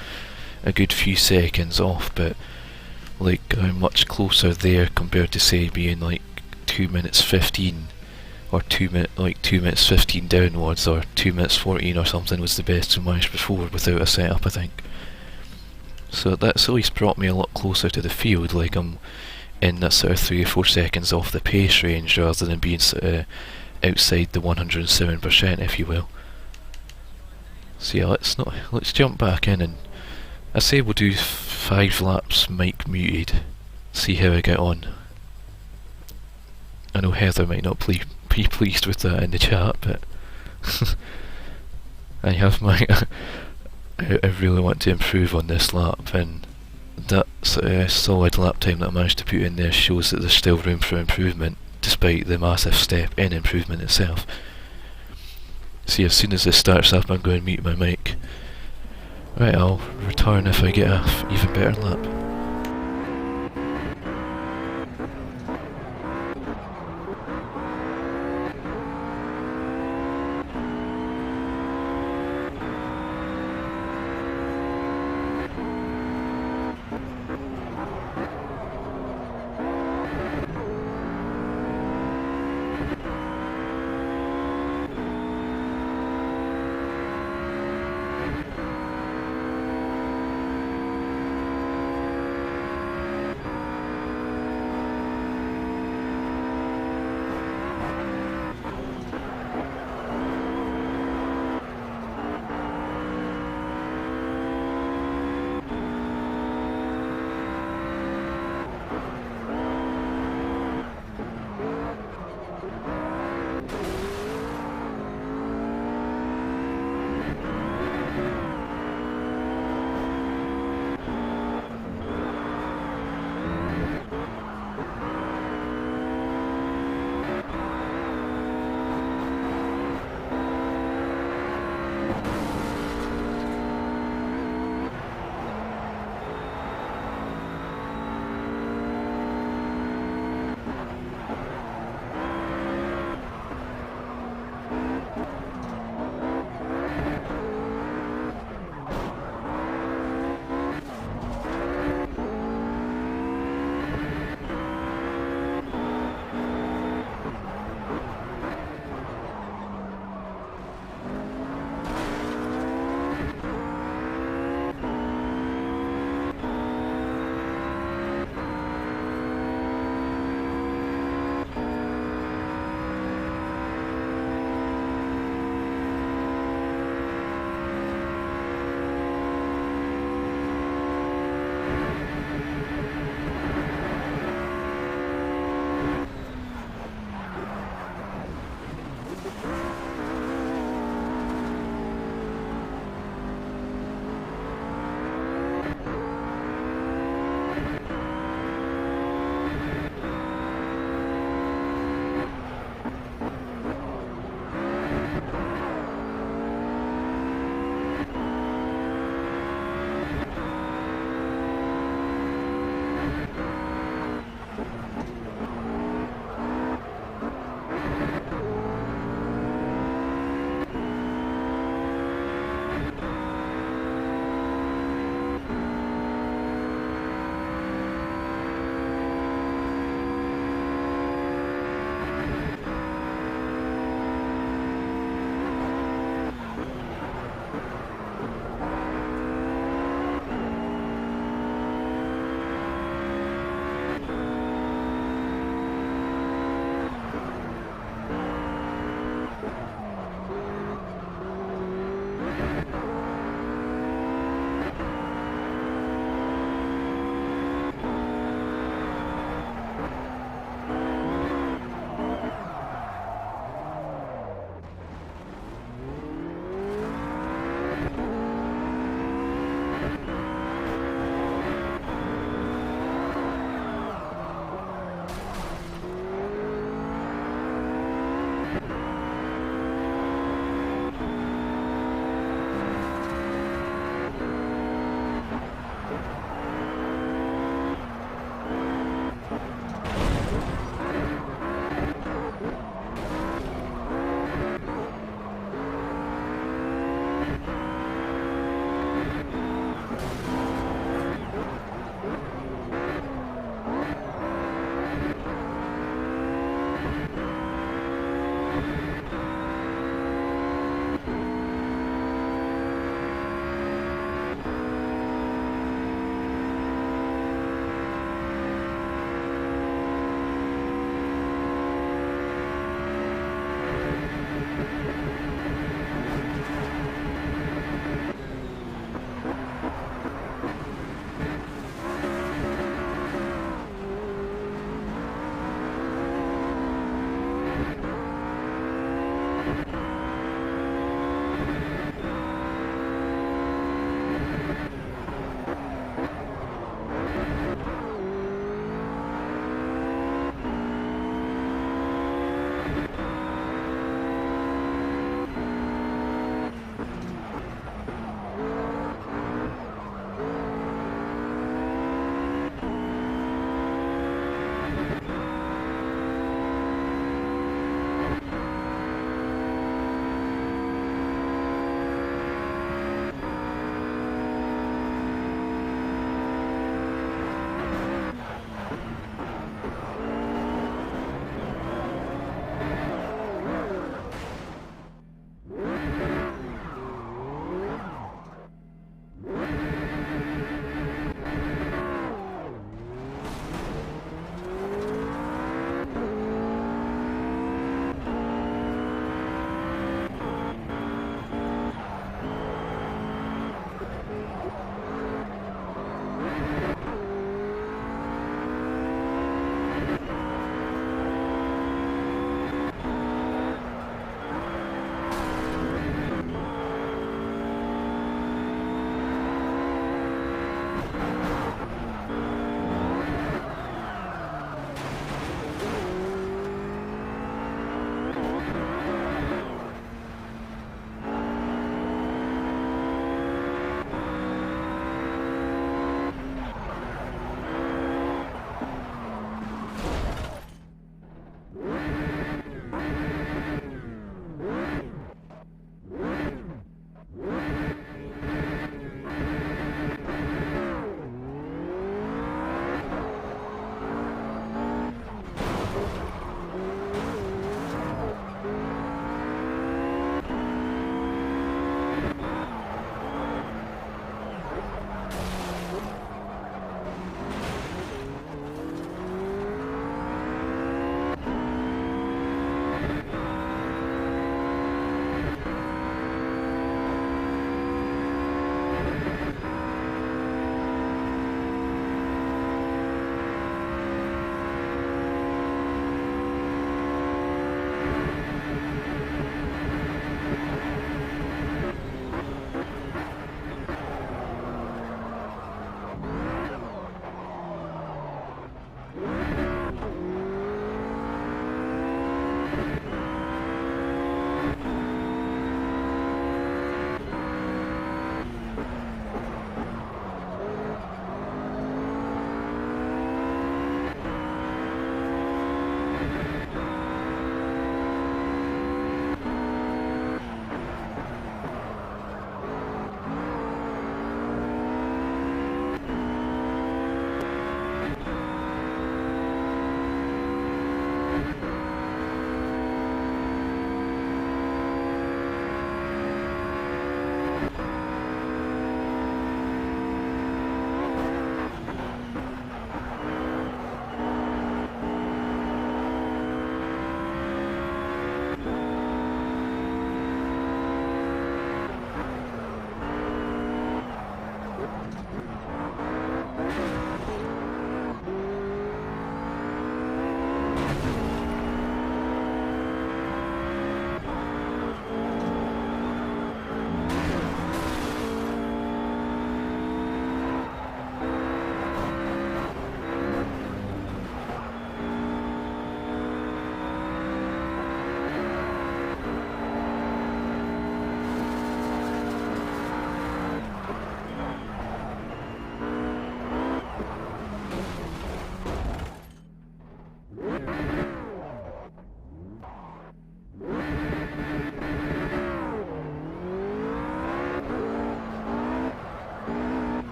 a good few seconds off, but like, I'm much closer there compared to say being like 2 minutes 15 or 2 minutes 15 downwards, or 2 minutes 14 or something was the best we managed before without a setup, I think. So that's at least brought me a lot closer to the field, like I'm in that sort of 3 or 4 seconds off the pace range rather than being sort of outside the 107%, if you will. So yeah, let's jump back in, and I say we'll do 5 laps mic muted, see how I get on. I know Heather might not be pleased with that in the chat, but I have my I really want to improve on this lap, and that solid lap time that I managed to put in there shows that there's still room for improvement despite the massive step in improvement itself. See, as soon as this starts up I'm going to mute my mic. Right, I'll return if I get a even better lap.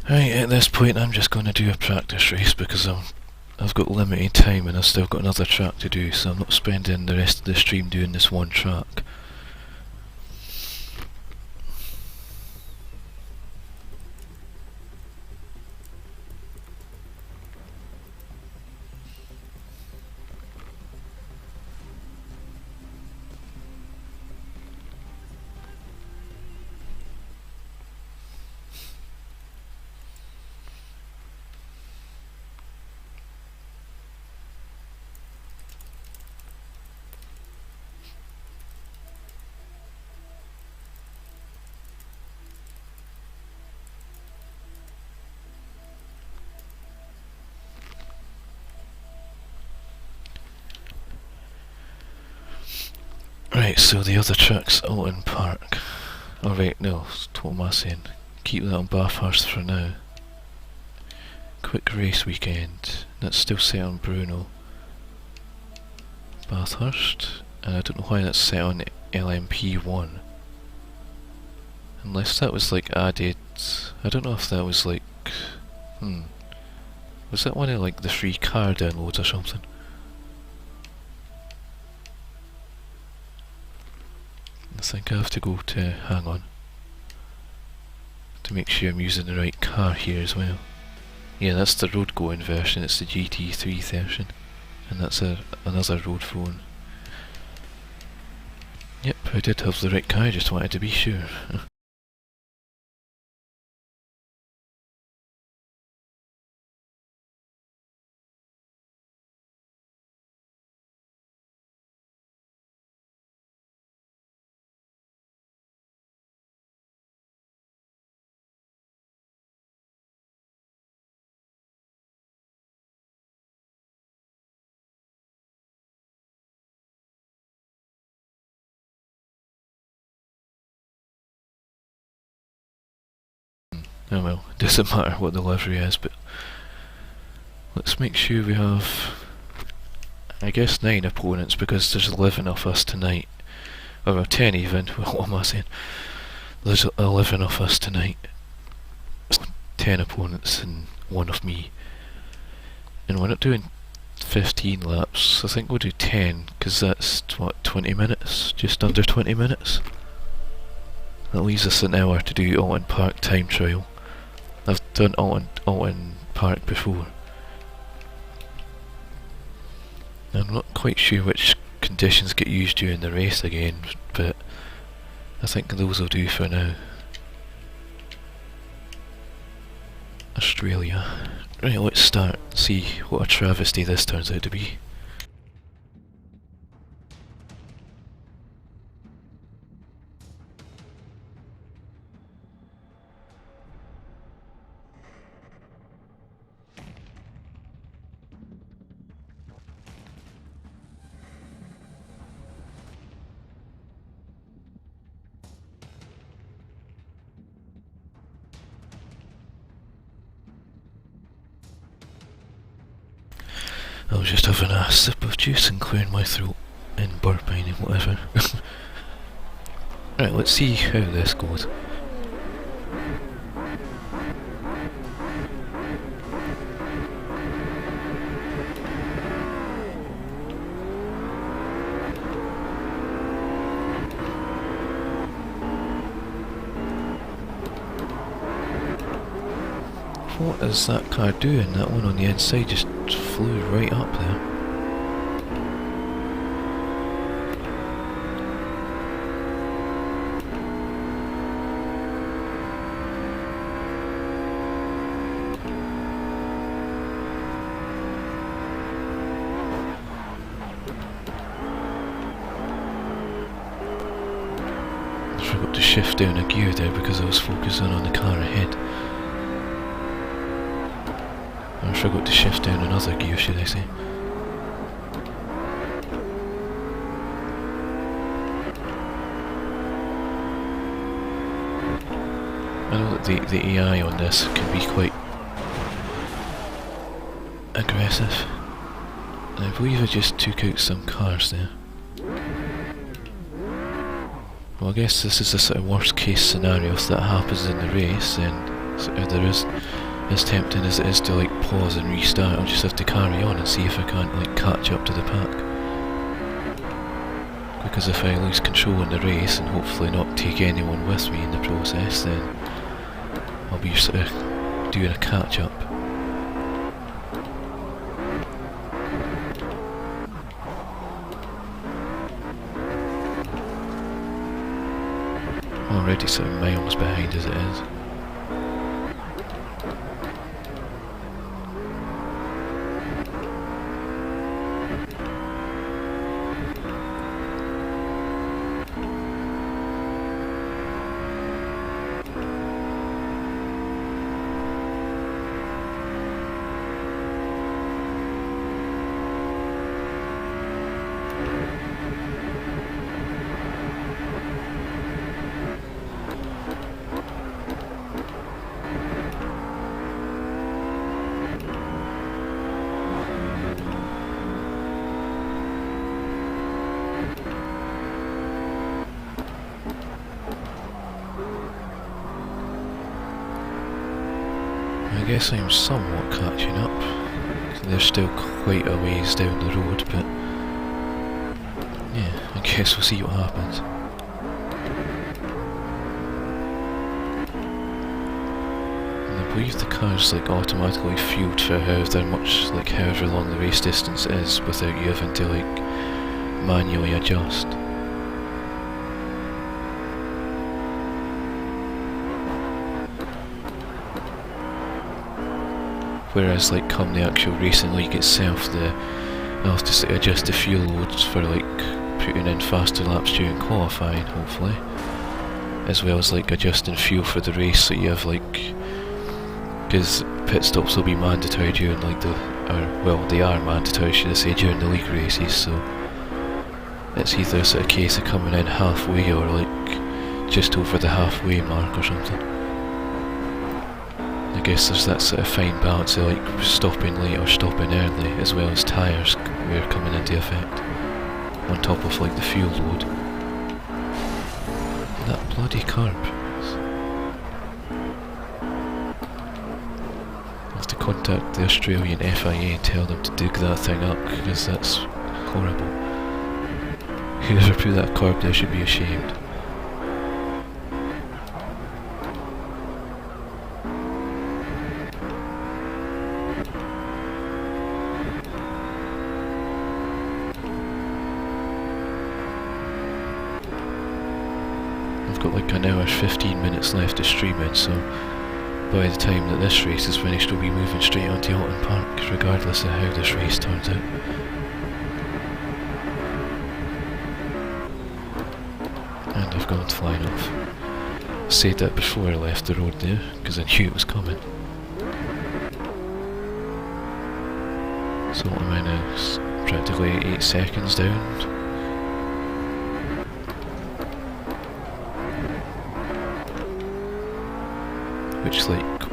Right, at this point I'm just going to do a practice race because I've got limited time and I've still got another track to do, so I'm not spending the rest of the stream doing this one track. Right, so the other track's Oulton Park. Oh right, no, what am I saying? Keep that on Bathurst for now. Quick race weekend. That's still set on Bruno. Bathurst. And I don't know why that's set on LMP1. Unless that was like added... I don't know if that was like... Was that one of like the free car downloads or something? I think I have to go to... hang on. To make sure I'm using the right car here as well. Yeah, that's the road going version, it's the GT3 version. And that's another road phone. Yep, I did have the right car, I just wanted to be sure. Oh well, it doesn't matter what the livery is, but let's make sure we have, I guess, 9 opponents because there's 11 of us tonight. Or well, 10 even, what am I saying? There's 11 of us tonight. 10 opponents and 1 of me. And we're not doing 15 laps, I think we'll do 10, because that's, what, 20 minutes? Just under 20 minutes? That leaves us an hour to do Oulton Park time trial. I've done Oulton Park before. I'm not quite sure which conditions get used during the race again, but I think those will do for now. Australia. Right, let's start and see what a travesty this turns out to be. I was just having a sip of juice and clearing my throat and burping and whatever. Right, let's see how this goes. What is that car doing? That one on the inside just flew right up there. I forgot to shift down a gear there because I was focusing on the car ahead. I forgot to shift down another gear, should I say. I know that the AI on this can be quite aggressive. And I believe I just took out some cars there. Well, I guess this is the sort of worst case scenario if that happens in the race, then So there is, as tempting as it is to like pause and restart, I'll just have to carry on and see if I can't like catch up to the pack. Because if I lose control in the race and hopefully not take anyone with me in the process, then I'll be sort of doing a catch up. Already sort of miles behind as it is. I guess I'm somewhat catching up. They're still quite a ways down the road, but yeah, I guess we'll see what happens. And I believe the car's like automatically fueled for however long the race distance is without you having to like manually adjust. Whereas like come the actual racing league itself, I'll have to adjust the fuel loads for like putting in faster laps during qualifying, hopefully, as well as like adjusting fuel for the race. So you have like, because pit stops will be mandatory during like they are mandatory, should I say, during the league races. So it's either a sort of case of coming in halfway or like just over the halfway mark or something. I guess there's that sort of fine balance of like stopping late or stopping early, as well as tyres wear coming into effect, on top of like the fuel load. That bloody curb. I'll have to contact the Australian FIA and tell them to dig that thing up, because that's horrible. Whoever put that curb there should be ashamed. I've got like an hour 15 minutes left to stream in, so by the time that this race is finished we'll be moving straight onto Oulton Park, regardless of how this race turns out. And I've gone flying off. I said that before I left the road there, because I knew it was coming. So what am I now? Practically 8 seconds down. Which like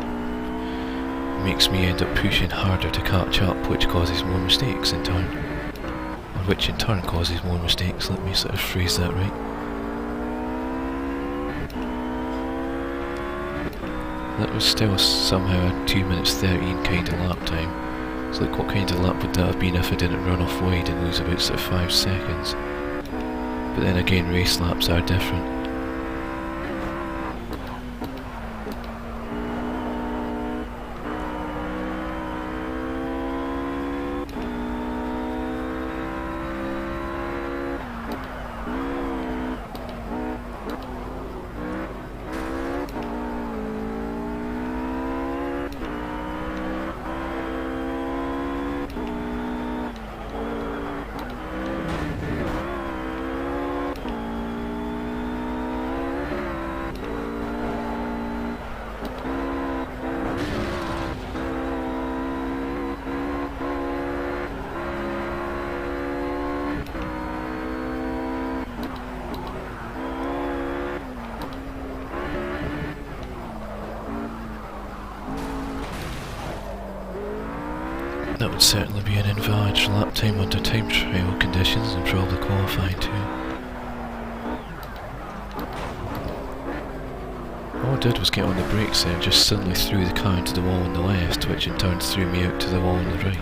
makes me end up pushing harder to catch up, which causes more mistakes in turn. Or which in turn causes more mistakes, let me sort of phrase that right. That was still somehow a 2 minutes 13 kind of lap time. It's like, what kind of lap would that have been if I didn't run off wide and lose about sort of 5 seconds? But then again, race laps are different. That would certainly be an invalid lap time under time trial conditions and probably qualifying too. All I did was get on the brakes and just suddenly threw the car into the wall on the left, which in turn threw me out to the wall on the right.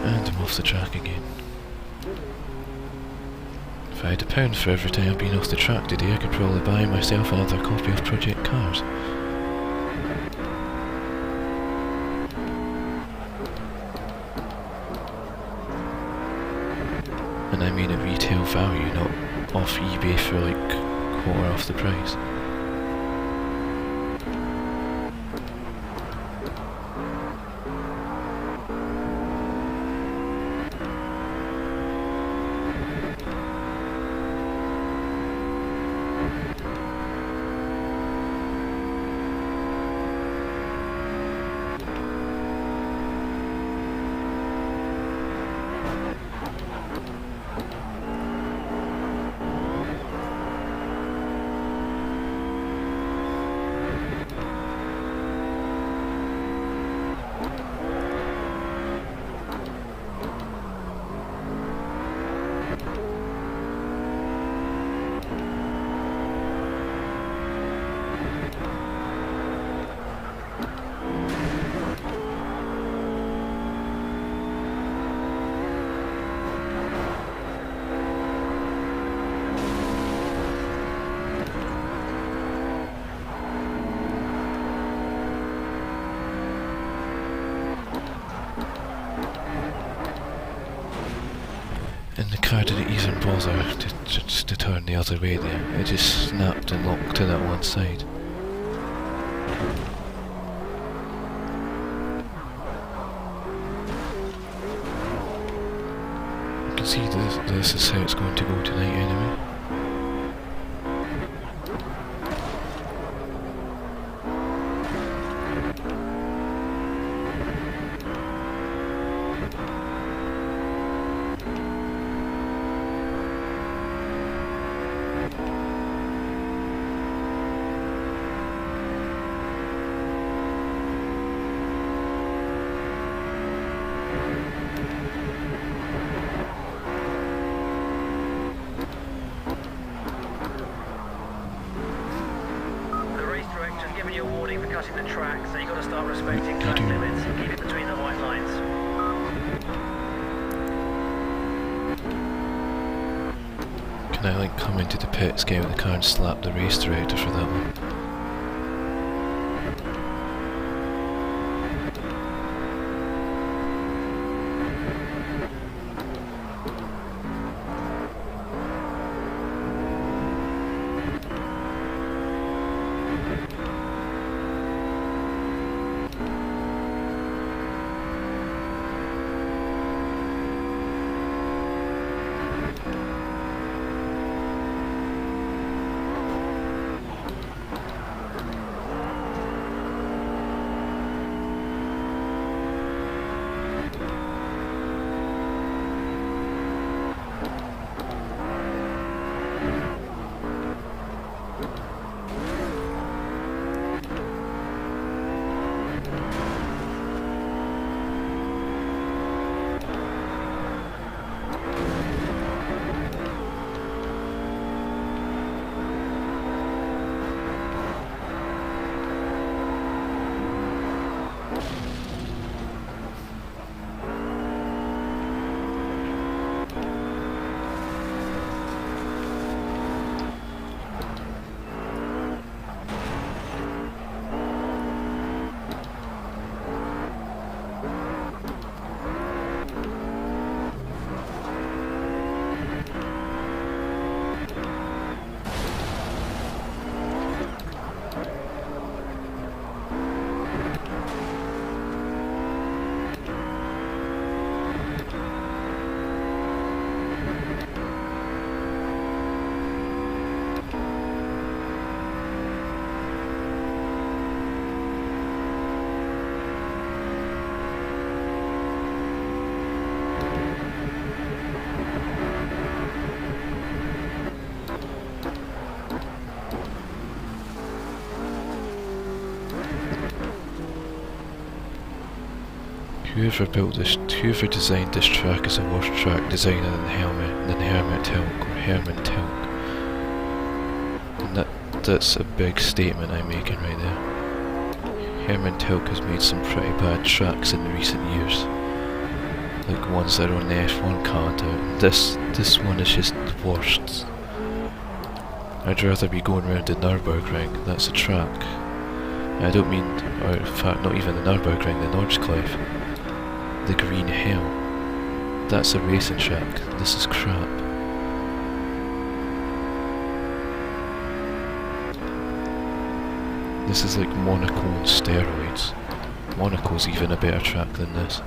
And I'm off the track again. If I had £1 for every time I've been off the track today, I could probably buy myself another copy of Project Cars. And I mean at retail value, not off eBay for like quarter off the price. And the car didn't even bother to turn the other way there. It just snapped and locked to that one side. You can see this is how it's going to go tonight anyway. Giving you a warning for cutting the track, so you've got to start respecting track limits and keep it between the white lines. Can I like come into the pits, get out of the car and slap the race director for that one? Whoever built this, whoever designed this track is a worse track designer than Hermit Tilk or Herman Tilk. And that's a big statement I'm making right there. Herman Tilk has made some pretty bad tracks in recent years, like ones that are on the F1 calendar. This one is just the worst. I'd rather be going around the Nürburgring. That's a track. I don't mean, or in fact not even the Nürburgring, the Nordschleife. The Green Hell. That's a racing track. This is crap. This is like Monaco on steroids. Monaco's even a better track than this.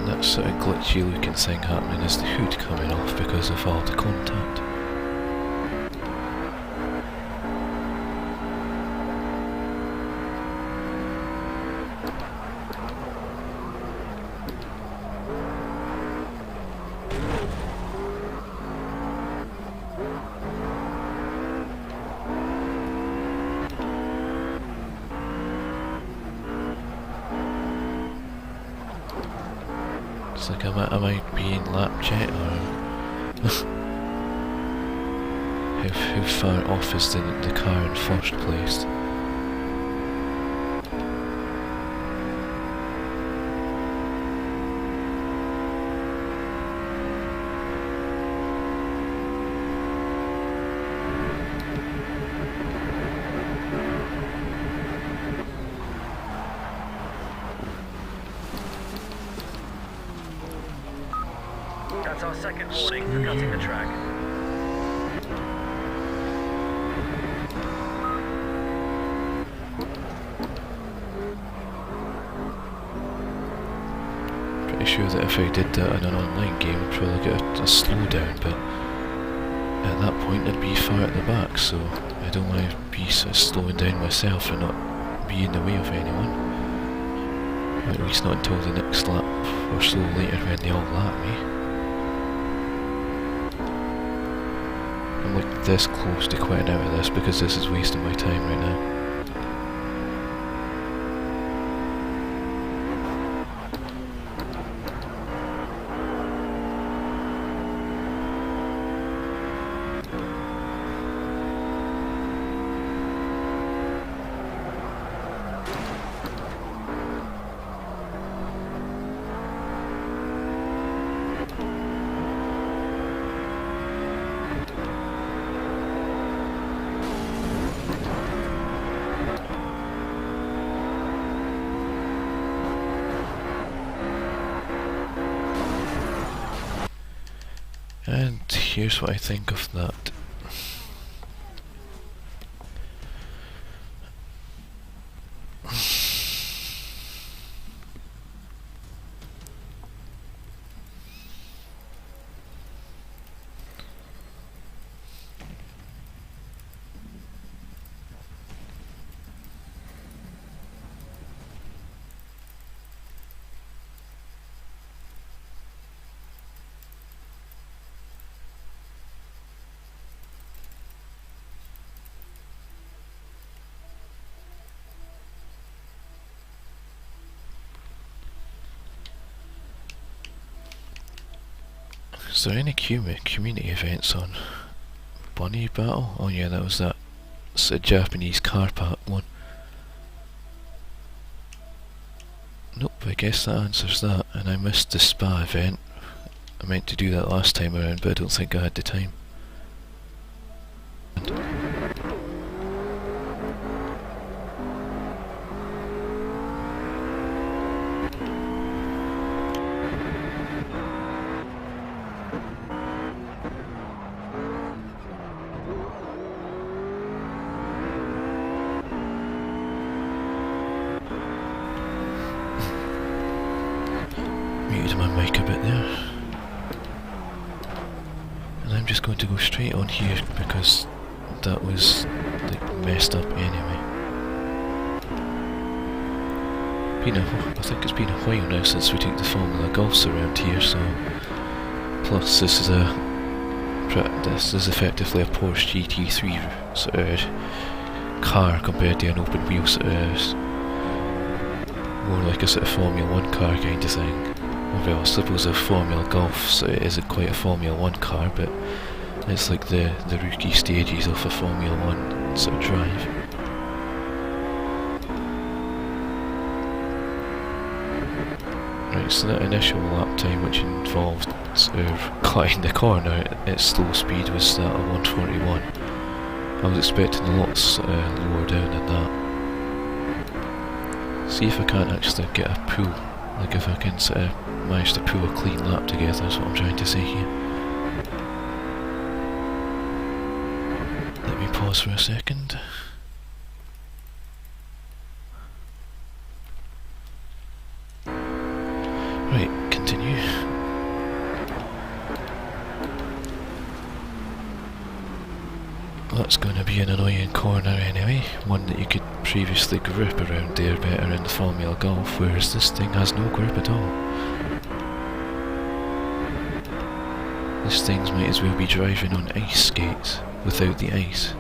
That sort of glitchy looking thing happening is the hood coming off because of all the contact. It's like, am I being lapjet or how far off is the car in first place? That's our second warning for cutting the track. Pretty sure that if I did that in an online game I'd probably get a slowdown, but at that point I'd be far at the back, so I don't want to be sort of slowing down myself and not be in the way of anyone. At least not until the next lap or so later when they all lap me. I'm like this close to quitting out of this because this is wasting my time right now. And here's what I think of that. Is there any community events on Bunny Battle? Oh yeah, that was that sort of Japanese car park one. Nope, I guess that answers that, and I missed the spa event. I meant to do that last time around, but I don't think I had the time. Muted my mic a bit there. going to go straight on here because that was like messed up anyway. I think it's been a while now since we took the Formula Golfs around here, so plus this is effectively a Porsche GT3 sort of car compared to an open wheel sort of more like a sort of Formula 1 car kind of thing. Well, I suppose a Formula Golf so it isn't quite a Formula 1 car, but it's like the rookie stages of a Formula 1 sort of drive. Right, so that initial lap time, which involved sort of cutting the corner at slow speed, was that of 1:41. I was expecting a lot lower down than that. See if I can't actually get a pull, like if I can sort of manage to pull a clean lap together, is what I'm trying to say here. Let me pause for a second. Right, continue. That's going to be an annoying corner anyway, one that you could previously grip around there better in the Formula Golf, whereas this thing has no grip at all. This thing might as well be driving on ice skates without the ice.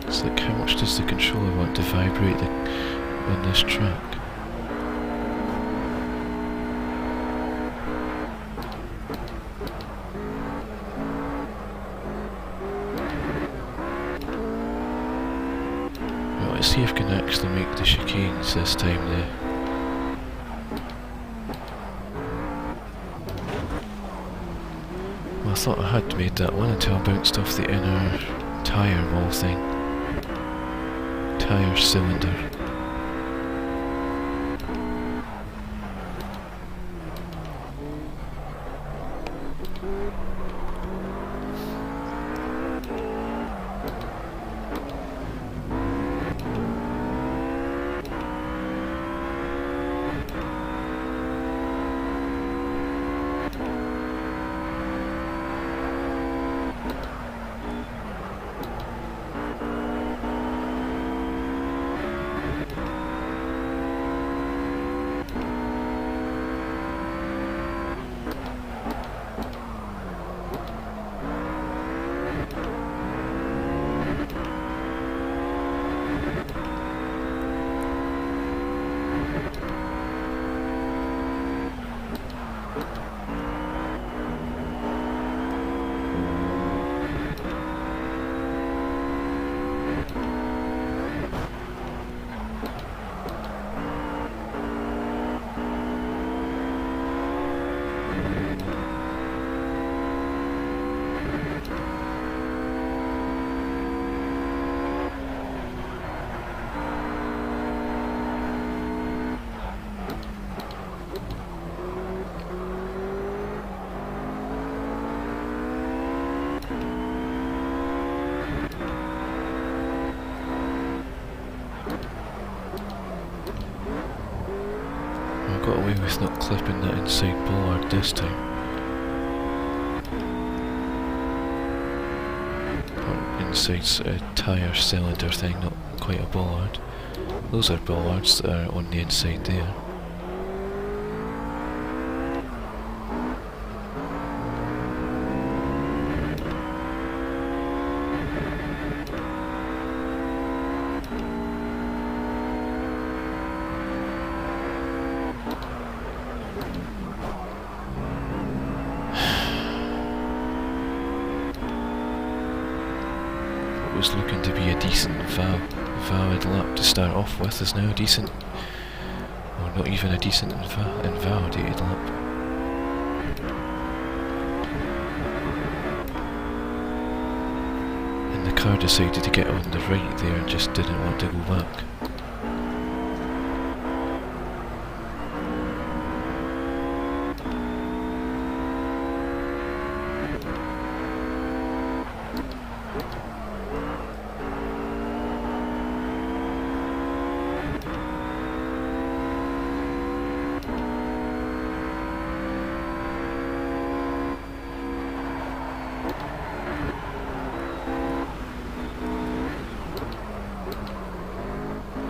It's like, how much does the controller want to vibrate on this track? Well, let's see if I can actually make the chicanes this time there. Well, I thought I had made that one until I bounced off the inner tyre wall thing. Tyre cylinder. Got away with not clipping that inside bollard this time. or inside sort of tyre cylinder thing, not quite a bollard. Those are bollards that are on the inside there. Was looking to be a decent valid lap to start off with is now a decent, or not even a decent invalidated lap. And the car decided to get on the right there and just didn't want to go back.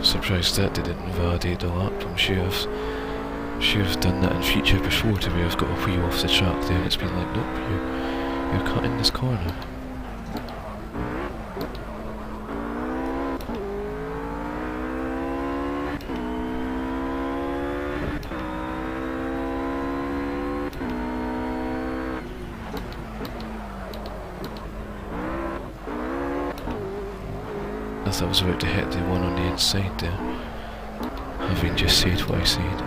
Surprised that didn't invalidate the lap. I'm sure I've done that in future before, to where I've got a wheel off the track there and it's been like, nope, you're cutting this corner. I thought I was about to hit the one on the inside there, having just said what I said.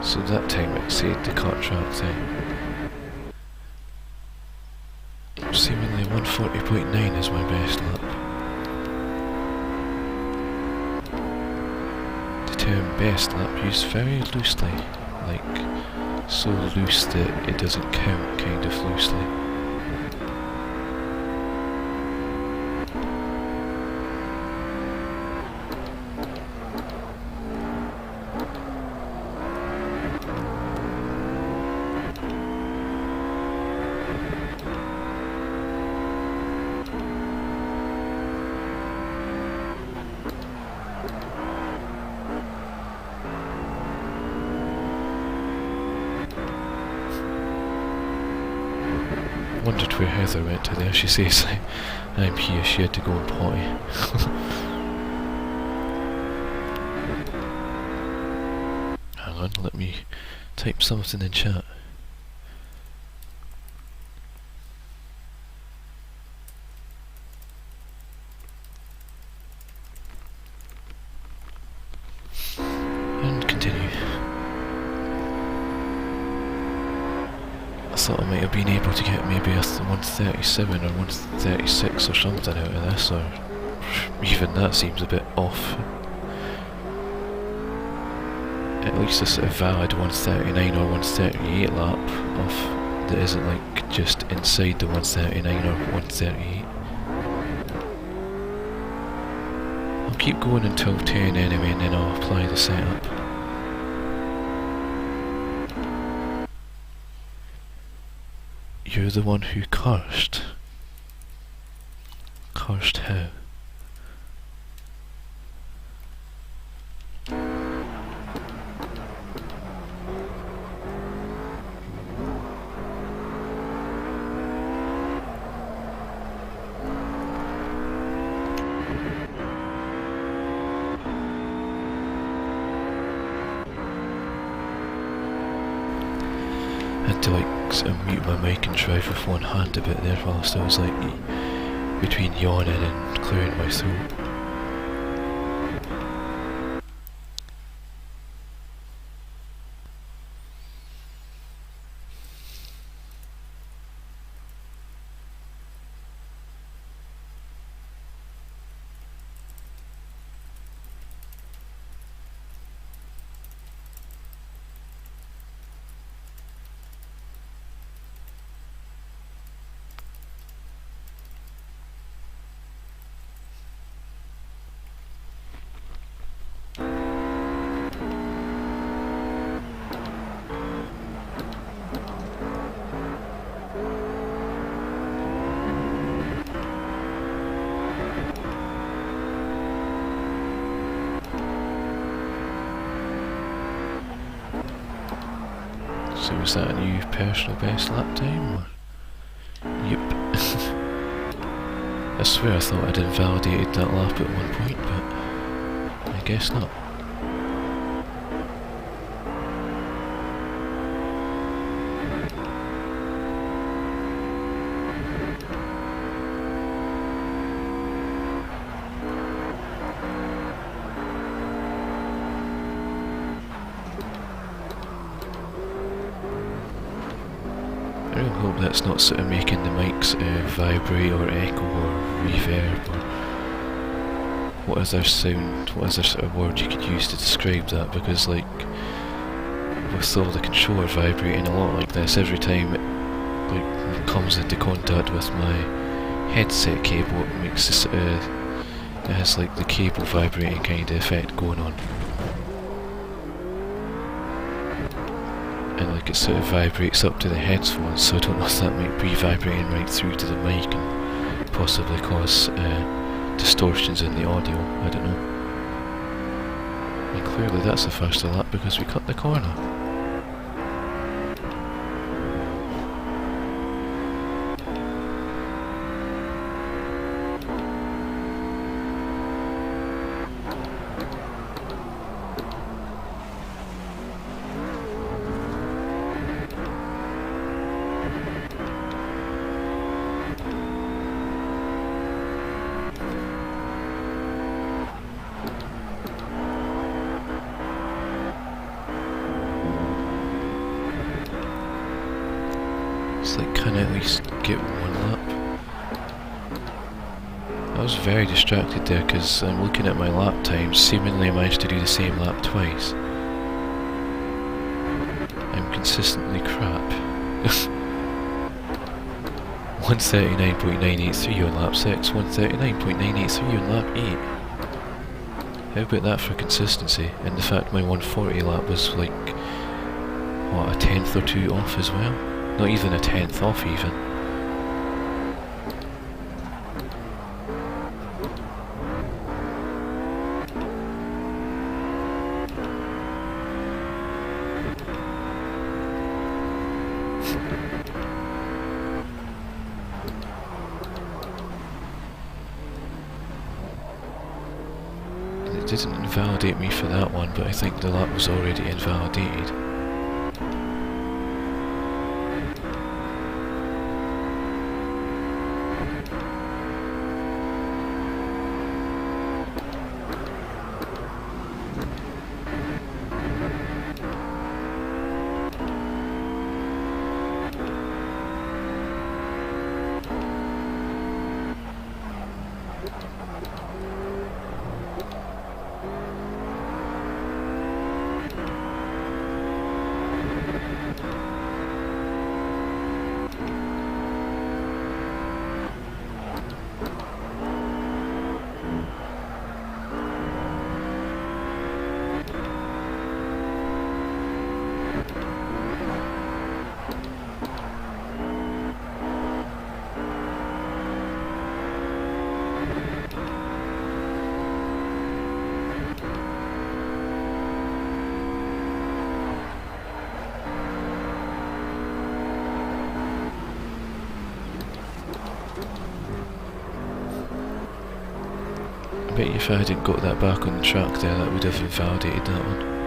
So that time it said the cut track thing. Seemingly 140.9 is my best lap. The term best lap used very loosely, like so loose that it doesn't count, kind of loosely. Wondered where Heather went to there. She says, I'm here, she had to go and potty. Hang on, let me type something in chat. And continue. I thought I might have been able to get maybe a 137 or 136 or something out of this, or even that seems a bit off. at least a sort of valid 139 or 138 lap of that isn't like just inside the 139 or 138. I'll keep going until 10 anyway, and then I'll apply the setup. You're the one who cursed? Cursed how? Had to like sort of mute my mic and drive with one hand a bit there whilst I was like between yawning and clearing my throat. So was that a new personal best lap time? Or? Yep. I swear I thought I'd invalidated that lap at one point, but I guess not. I really hope that's not sort of making the mics vibrate or echo or reverb or what other sound, what other sort of word you could use to describe that, because like with all the controller vibrating a lot like this, every time it like comes into contact with my headset cable, it makes this it has like the cable vibrating kind of effect going on. And like it sort of vibrates up to the headphones, so I don't know if that might be vibrating right through to the mic and possibly cause distortions in the audio, I don't know. And clearly that's a faster lap because we cut the corner. Like, can I at least get one lap? I was very distracted there because I'm looking at my lap times, seemingly I managed to do the same lap twice. I'm consistently crap. 139.983 on lap 6, 139.983 on lap 8. How about that for consistency? And the fact my 140 lap was like, what, a tenth or two off as well? Not even a tenth off even. It didn't invalidate me for that one, but I think the lap was already invalidated. bet you if I hadn't got that back on the track there, that would have invalidated that one.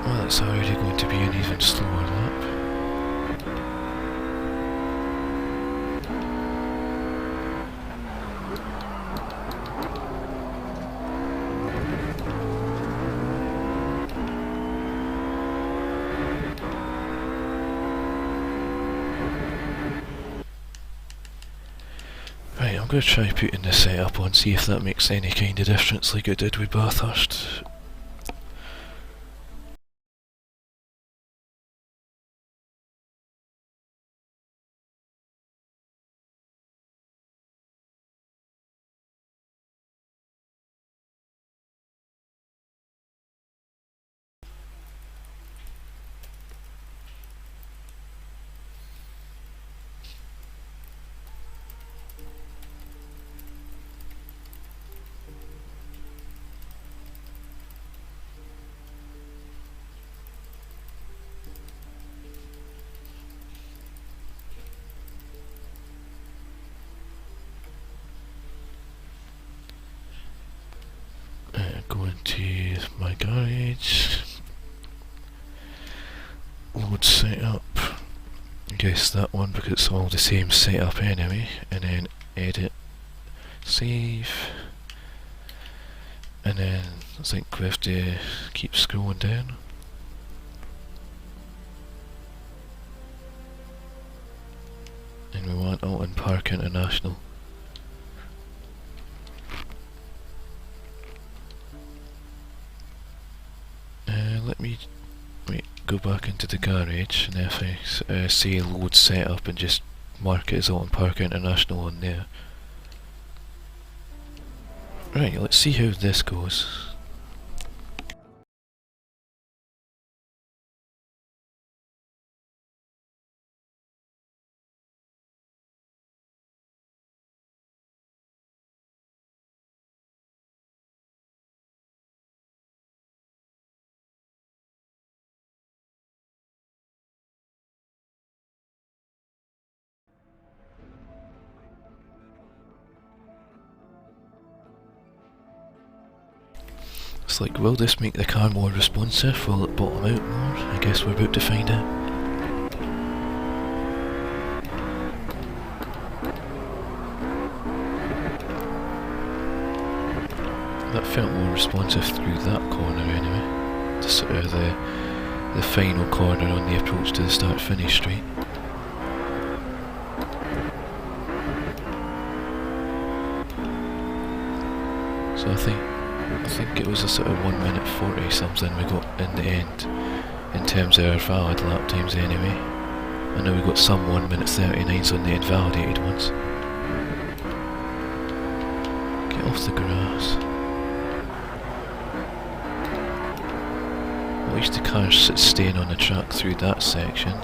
Well, it's already going to be an even slower lap. Right, I'm going to try putting the setup on, see if that makes any kind of difference like it did with Bathurst. Go into my garage, load setup, guess that one because it's all the same setup anyway, and then edit, save, and then I think we have to keep scrolling down. And we want Oulton Park International. Let me go back into the garage, and if I say load setup and just mark it as Oulton Park International on there. Right, let's see how this goes. It's like, will this make the car more responsive? Will it bottom out more? I guess we're about to find out. That felt more responsive through that corner anyway. Just sort of the final corner on the approach to the start-finish straight. So I think it was a sort of 1 minute 40 something we got in the end, in terms of our valid lap times anyway. I know we got some 1 minute 39s on the invalidated ones. Get off the grass. At least the cars staying on the track through that section.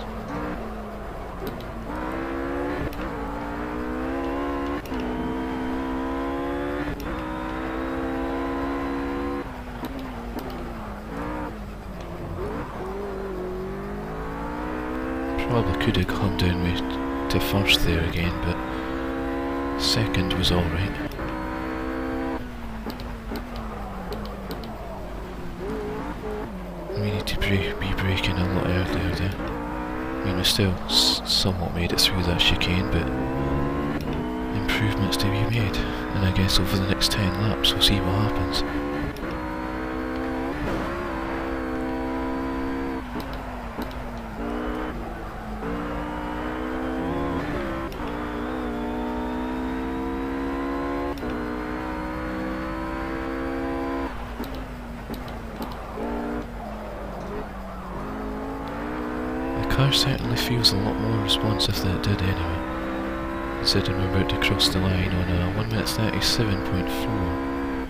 Probably could have come down to first there again, but second was alright. We need to be braking a lot earlier there. I mean, we still somewhat made it through that chicane, but improvements to be made. And I guess over the next 10 laps we'll see what happens. car certainly feels a lot more responsive than it did anyway. Considering we're about to cross the line on a 1 minute 37.4.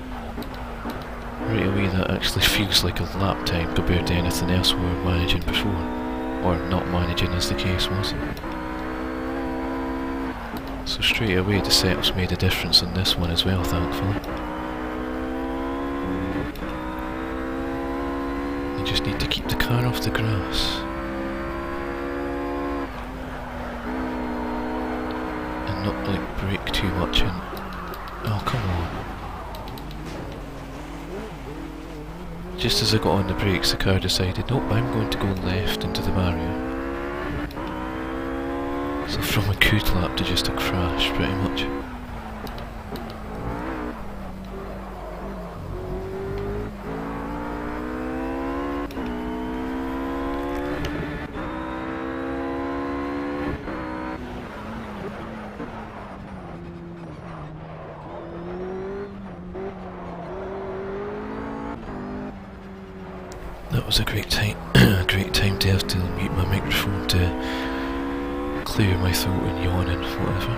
Right away that actually feels like a lap time compared to anything else we were managing before. Or not managing as the case was. So straight away the setup's made a difference on this one as well, thankfully. You just need to keep the car off the grass. And not like brake too much in. Oh, come on. Just as I got on the brakes, the car decided, nope, I'm going to go left into the barrier. So from a good lap to just a crash, pretty much. That was a great time, great time to have to mute my microphone to clear my throat and yawn and whatever.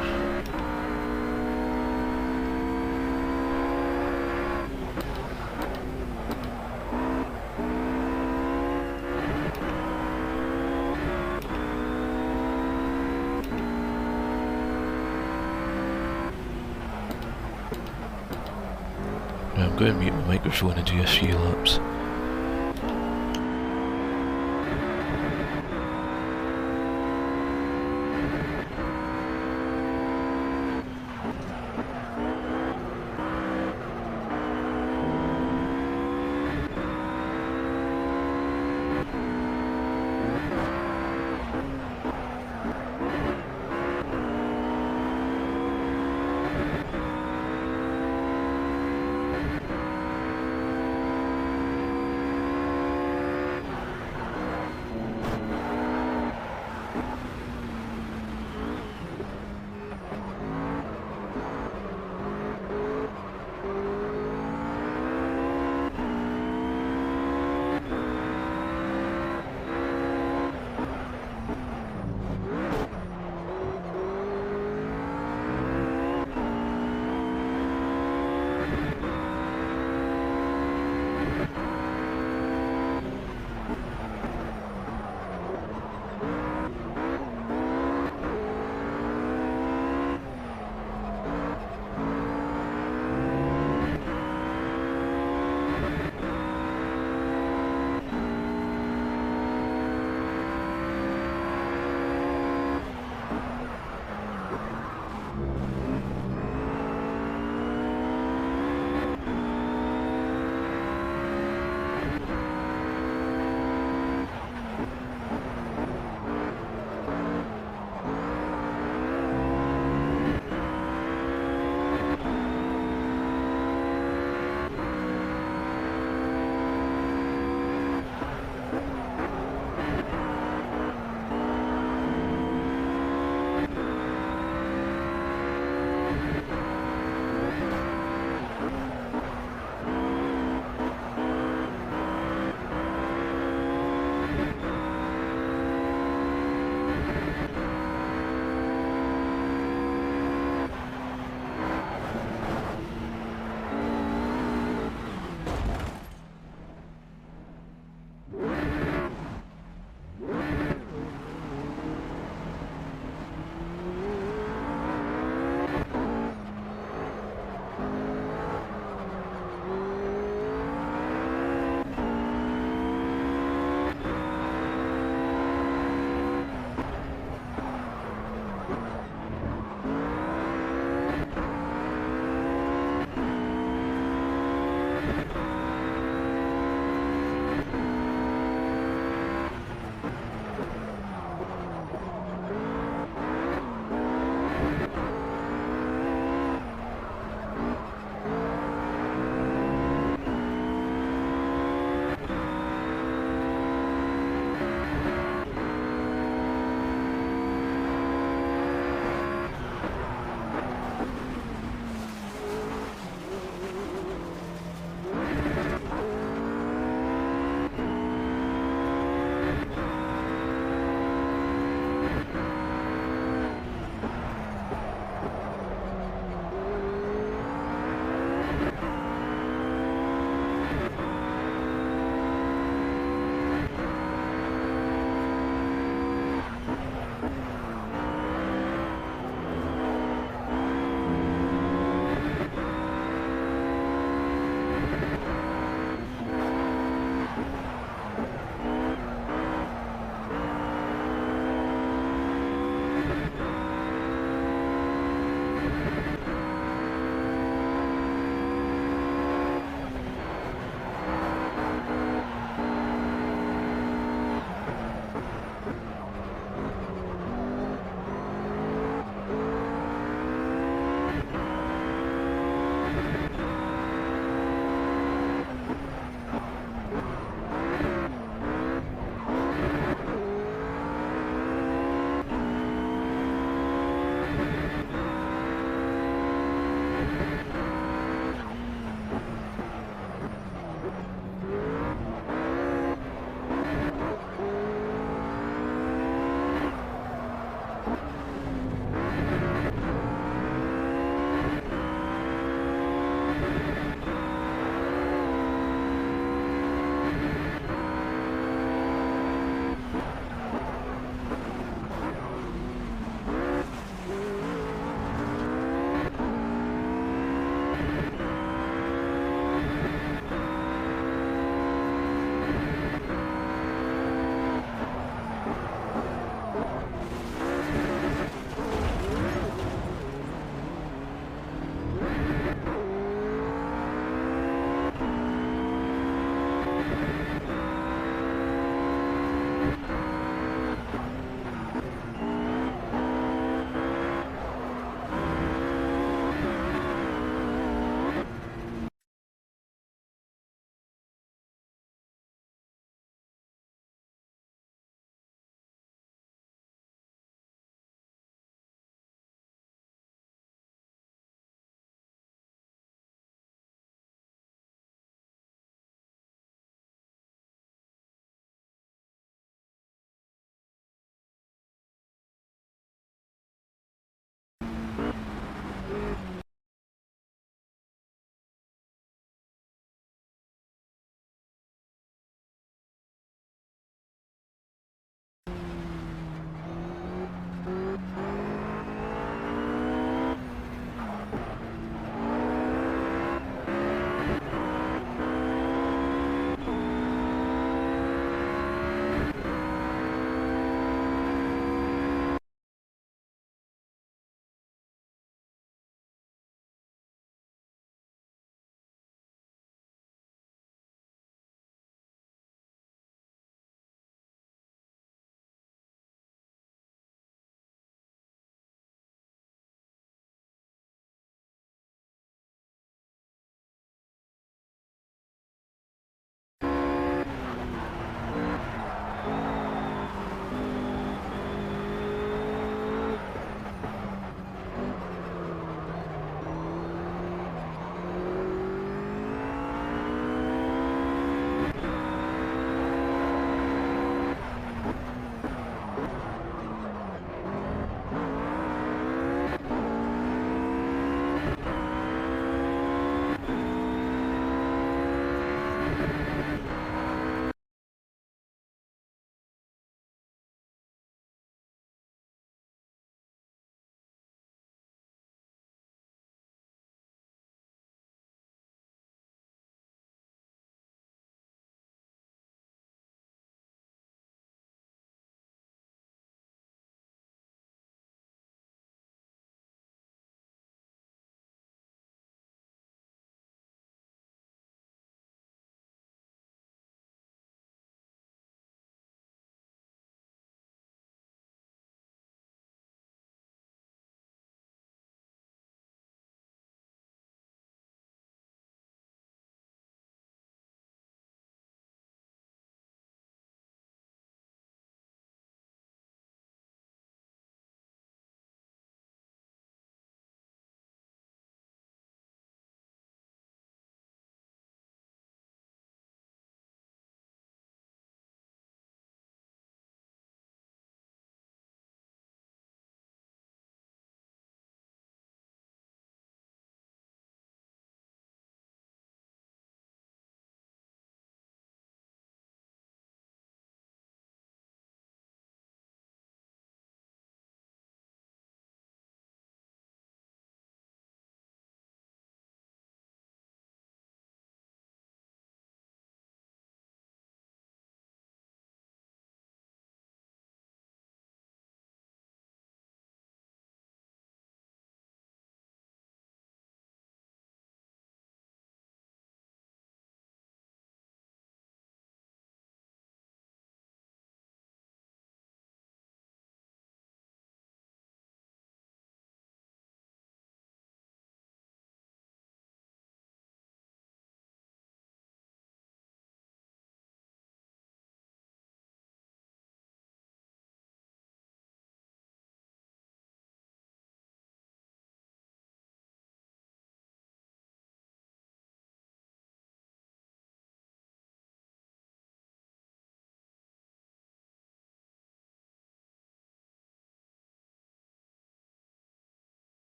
Right, I'm going to mute my microphone and do a few laps.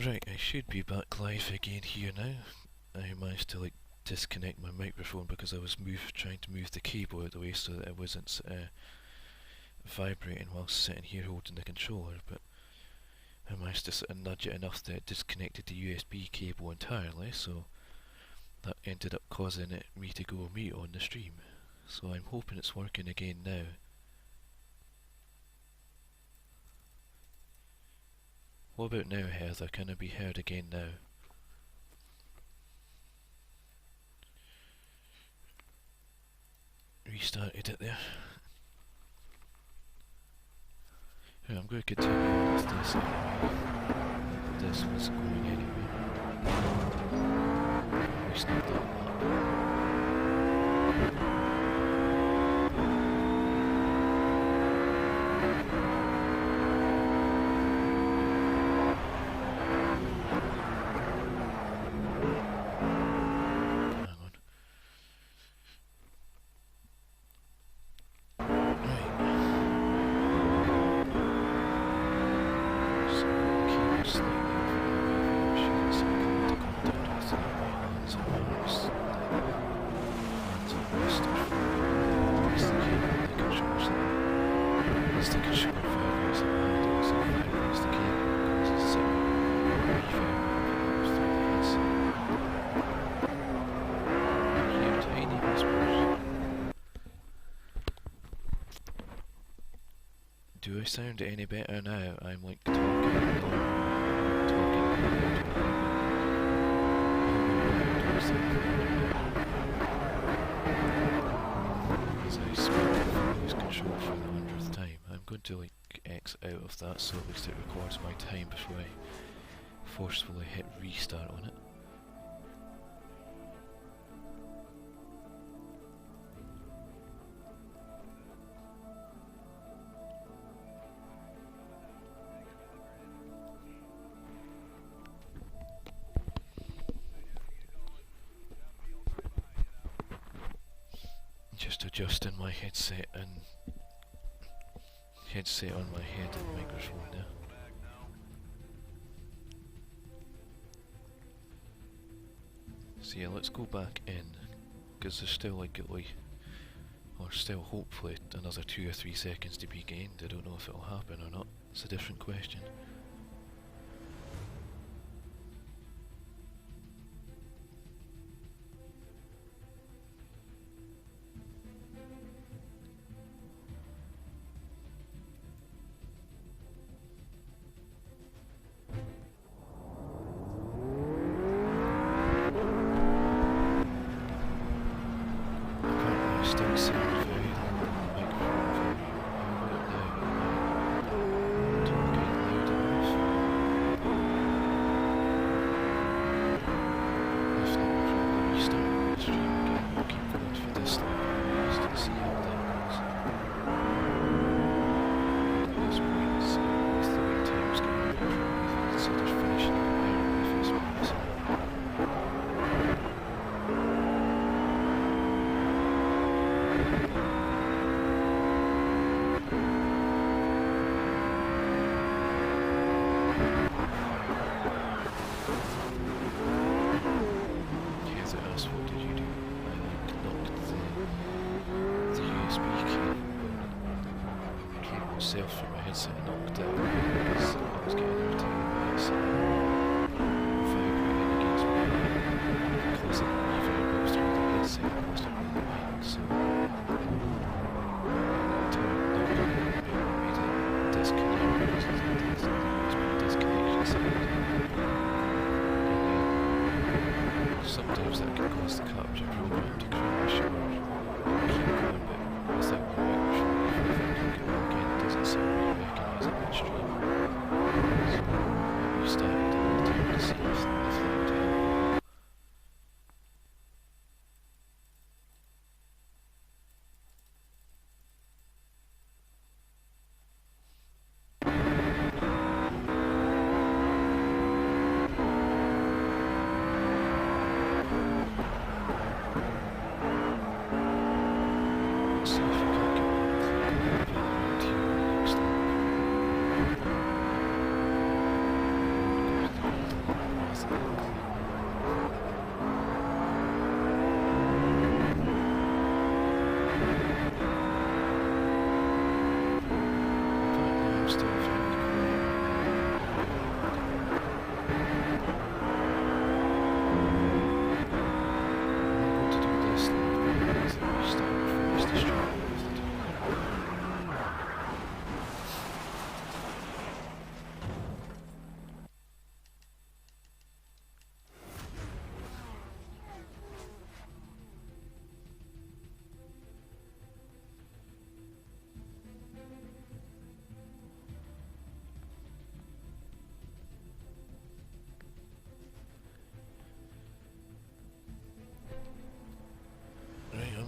Right, I should be back live again here now. I managed to disconnect my microphone because I was trying to move the cable out of the way so that it wasn't vibrating whilst sitting here holding the controller, but I managed to sort of nudge it enough that it disconnected the USB cable entirely, so that ended up causing me to go mute on the stream. So I'm hoping it's working again now. What about now, Heather? Can I be heard again now? Restarted it there. Yeah, I'm going to continue with this anyway. This was going anyway. Restart that map. Do I sound any better now? I'm like talking as I speak, lose control for the 100th time. I'm going to X out of that so at least it records my time before I forcefully hit restart on it. Just adjusting my headset on my head and microphone there. So yeah, let's go back in, because there's still or still hopefully another 2 or 3 seconds to be gained. I don't know if it'll happen or not. It's a different question.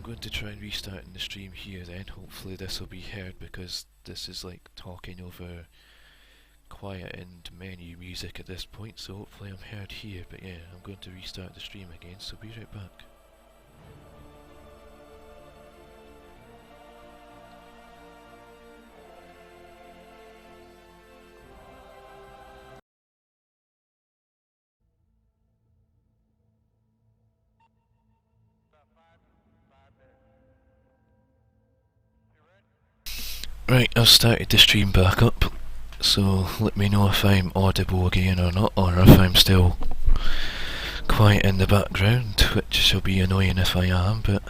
I'm going to try and restart the stream here then. Hopefully this will be heard, because this is like talking over quiet and menu music at this point, so hopefully I'm heard here. But yeah, I'm going to restart the stream again, so be right back. Right, I've started the stream back up, so let me know if I'm audible again or not, or if I'm still quiet in the background, which shall be annoying if I am. But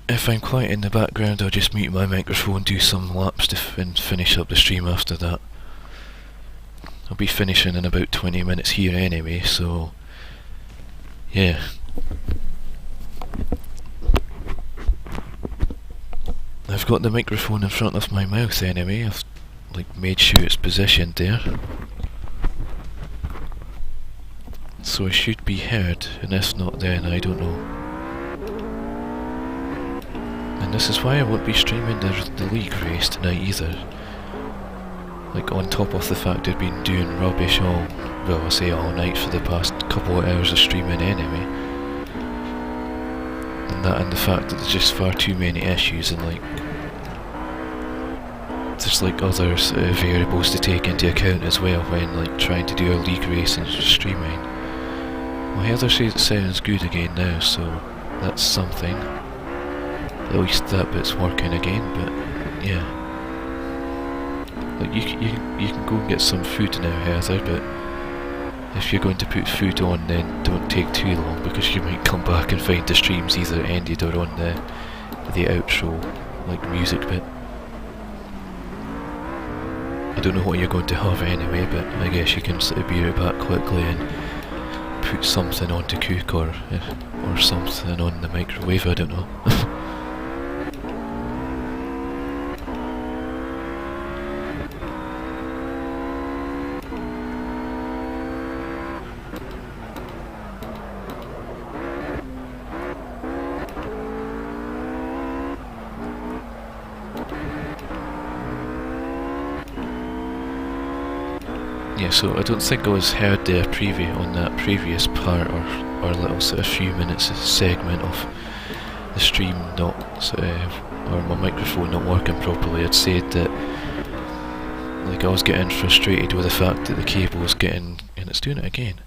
if I'm quiet in the background, I'll just mute my microphone, do some laps and finish up the stream after that. I'll be finishing in about 20 minutes here anyway, so yeah. I've got the microphone in front of my mouth anyway. I've like made sure it's positioned there, so I should be heard, and if not then I don't know. And this is why I won't be streaming the league race tonight either. Like, on top of the fact I've been doing rubbish all night for the past couple of hours of streaming anyway. And that, and the fact that there's just far too many issues, and like there's like other variables to take into account as well when like trying to do a league race and streaming. Well, Heather says it sounds good again now, so that's something. At least that bit's working again. But yeah, like you can go and get some food now, Heather, but if you're going to put food on, then don't take too long, because you might come back and find the stream's either ended or on the outro, like music bit. I don't know what you're going to have anyway, but I guess you can sort of be right back quickly and put something on to cook, or something on the microwave, I don't know. Yeah, so I don't think I was heard there on that previous part, or little sort of few minutes segment of the stream not or my microphone not working properly. I'd said that like I was getting frustrated with the fact that the cable was getting, and it's doing it again.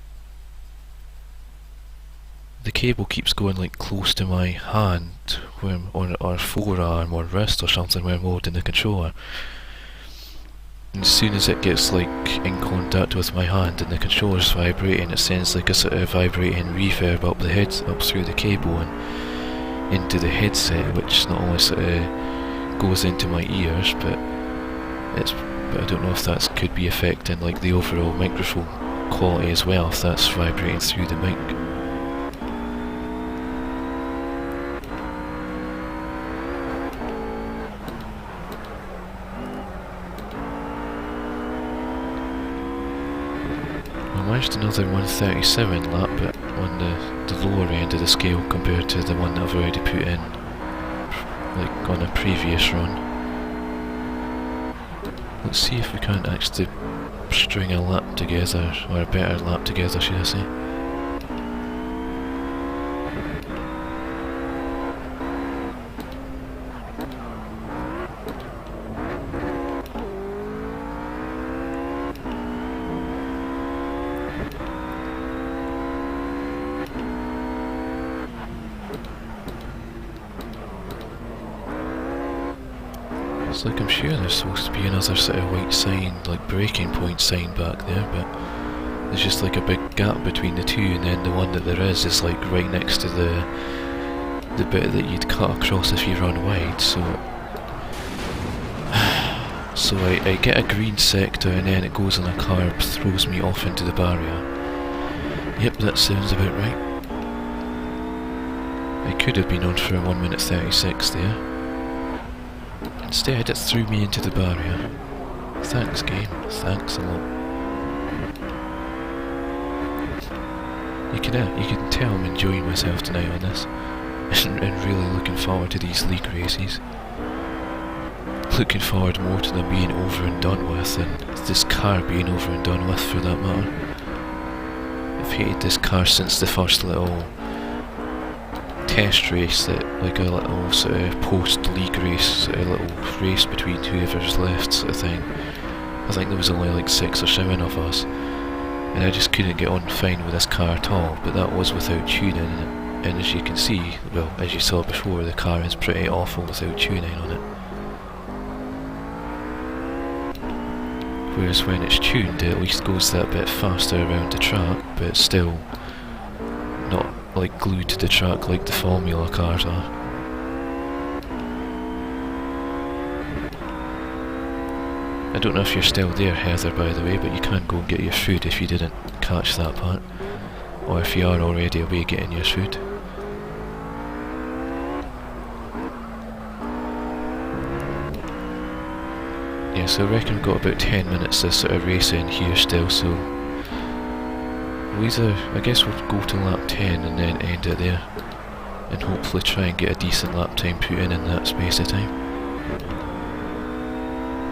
The cable keeps going like close to my hand, or forearm or wrist or something when I'm holding the controller. And as soon as it gets like in contact with my hand and the controller's vibrating, it sends like a sort of vibrating reverb up through the cable and into the headset, which not only sort of goes into my ears, but I don't know if that could be affecting like the overall microphone quality as well, if that's vibrating through the mic. I managed another 137 lap, but on the lower end of the scale compared to the one that I've already put in, like on a previous run. Let's see if we can't actually string a lap together, or a better lap together, should I say. It's like I'm sure there's supposed to be another sort of white sign, like breaking point sign back there, but there's just like a big gap between the two, and then the one that there is like right next to the bit that you'd cut across if you run wide, so I get a green sector and then it goes on a carb, throws me off into the barrier. Yep, that sounds about right. I could have been on for a 1 minute 36 there. Instead, it threw me into the barrier. Thanks, game. Thanks a lot. You can tell I'm enjoying myself tonight on this, and really looking forward to these league races. Looking forward more to them being over and done with than this car being over and done with, for that matter. I've hated this car since the first little test race, that like a little sort of post-league race, a little race between whoever's left sort of thing. I think there was only like 6 or 7 of us, and I just couldn't get on fine with this car at all, but that was without tuning, and as you can see, well, as you saw before, the car is pretty awful without tuning on it. Whereas when it's tuned, it at least goes that bit faster around the track, but it's still not like glued to the track like the Formula cars are. I don't know if you're still there, Heather, by the way, but you can go and get your food if you didn't catch that part, or if you are already away getting your food. Yeah, so I reckon we've got about 10 minutes of sort of racing here still, so we'll either, I guess we'll go to lap 10 and then end it there, and hopefully try and get a decent lap time put in that space of time.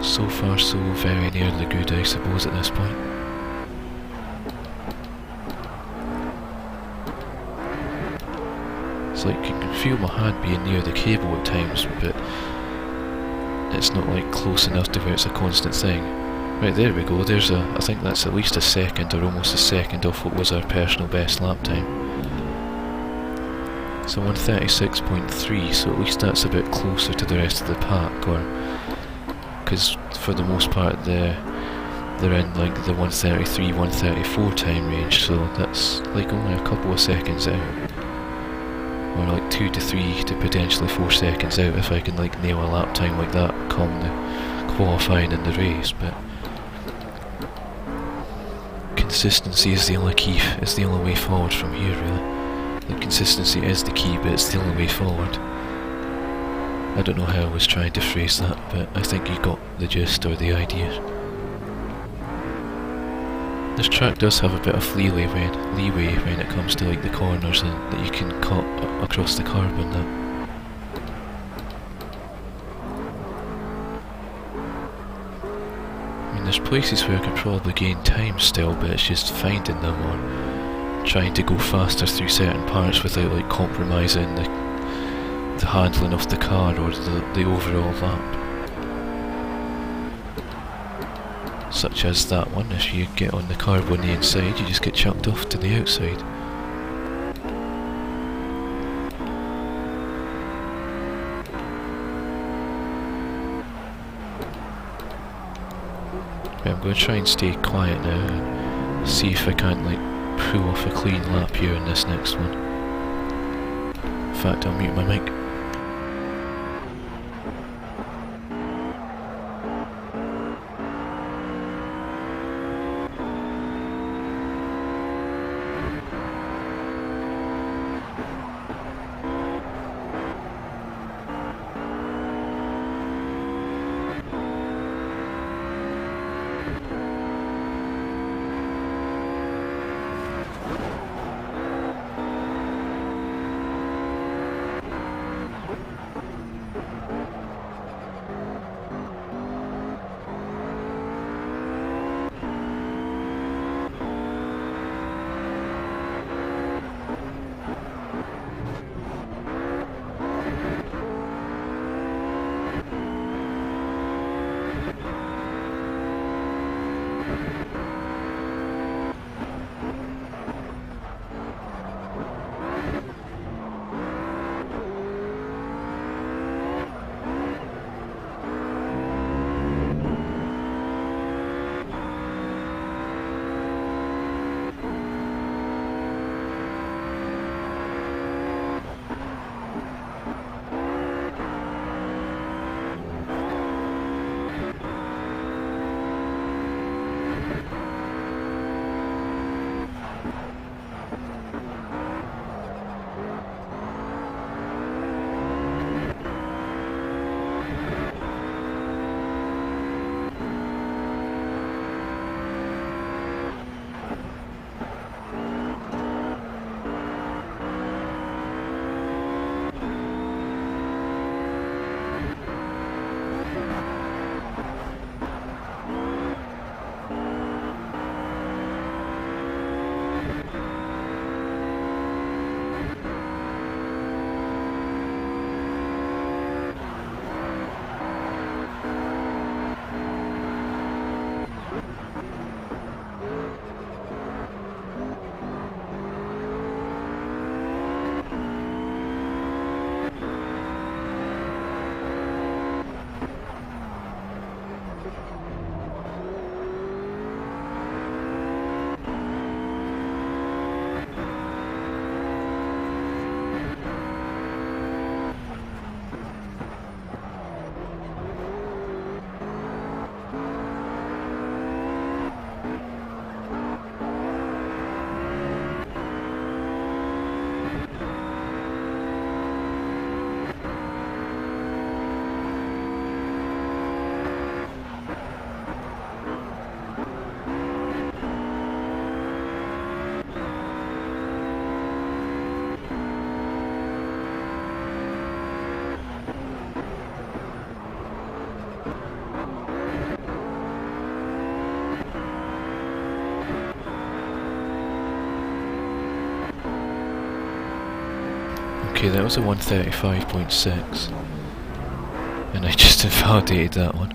So far so very nearly good, I suppose, at this point. It's like you can feel my hand being near the cable at times, but it's not like close enough to where it's a constant thing. Right, there we go, there's I think that's at least a second, or almost a second off what was our personal best lap time. So 136.3, so at least that's a bit closer to the rest of the pack, or because for the most part they're in like the 133, 134 time range, so that's like only a couple of seconds out. Or like 2 to 3 to potentially 4 seconds out if I can like nail a lap time like that come the qualifying in the race, but consistency is the only key, it's the only way forward from here really. Like consistency is the key, but it's the only way forward. I don't know how I was trying to phrase that, but I think you got the gist or the idea. This track does have a bit of leeway when it comes to like the corners and that you can cut across the curb and that. I mean, there's places where I could probably gain time still, but it's just finding them or trying to go faster through certain parts without like compromising the handling of the car or the overall lap. Such as that one, if you get on the curb on the inside, you just get chucked off to the outside. Right, I'm going to try and stay quiet now and see if I can't like pull off a clean lap here in this next one. In fact, I'll mute my mic. Okay, that was a 135.6. And I just invalidated that one.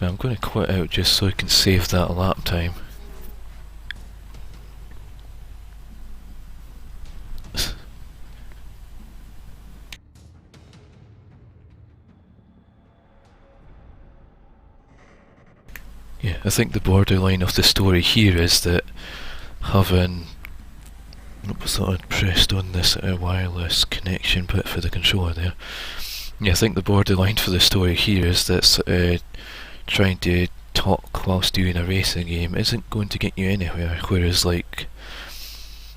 Now I'm going to quit out just so I can save that lap time. Yeah, I think the borderline of the story here is that having... What was that I'd pressed on this wireless connection bit for the controller there? Yeah, I think the borderline for the story here is that trying to talk whilst doing a racing game isn't going to get you anywhere, whereas like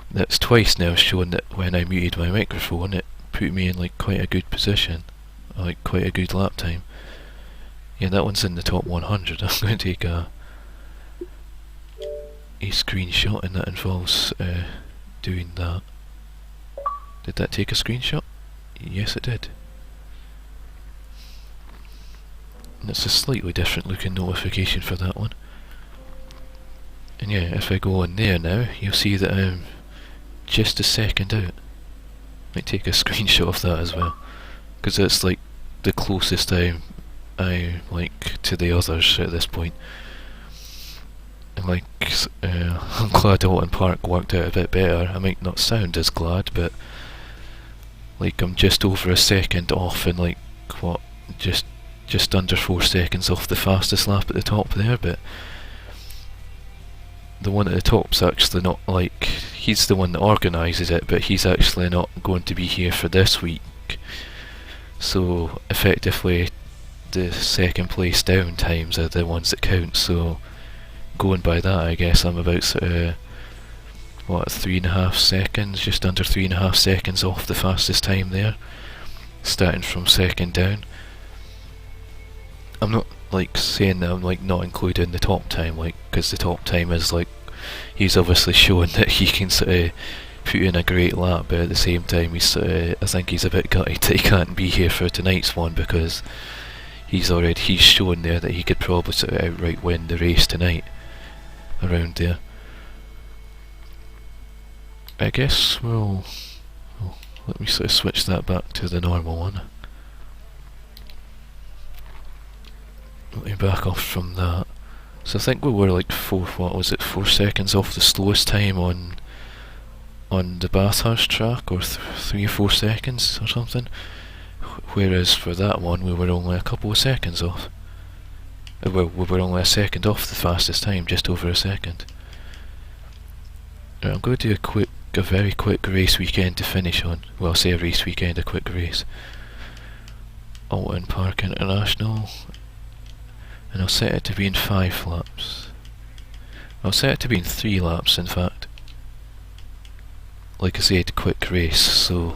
that's twice now shown that when I muted my microphone it put me in like quite a good position, like quite a good lap time. Yeah, that one's in the top 100. I'm going to take a screenshot, and that involves doing that. Did that take a screenshot? Yes, it did. And it's a slightly different looking notification for that one. And yeah, if I go on there now, you'll see that I'm just a second out. Might take a screenshot of that as well, because it's like the closest I like to the others at this point. And like, I'm glad Oulton Park worked out a bit better. I might not sound as glad, but like I'm just over a second off, and like what, just under 4 seconds off the fastest lap at the top there. But the one at the top's actually not, like, he's the one that organises it, but he's actually not going to be here for this week. So effectively the second place down times are the ones that count. So going by that, I guess I'm about sort of, what, 3.5 seconds, just under 3.5 seconds off the fastest time there, starting from second down. I'm not like saying that I'm like not including the top time, like, because the top time is like, he's obviously shown that he can sort of put in a great lap, but at the same time he's I think he's a bit gutted that he can't be here for tonight's one, because he's shown there that he could probably sort of outright win the race tonight around there. I guess we'll let me sort of switch that back to the normal one. Let me back off from that. So I think we were like 4 seconds off the slowest time on the Bathurst track, or 3 or 4 seconds or something. Whereas for that one we were only a couple of seconds off. Well, we were only a second off the fastest time, just over a second. Right, I'm going to do a very quick race weekend to finish on. Well, I say a race weekend, a quick race. Oulton Park International. And I'll set it to be in 5 laps. I'll set it to be in 3 laps, in fact. Like I said, quick race, so...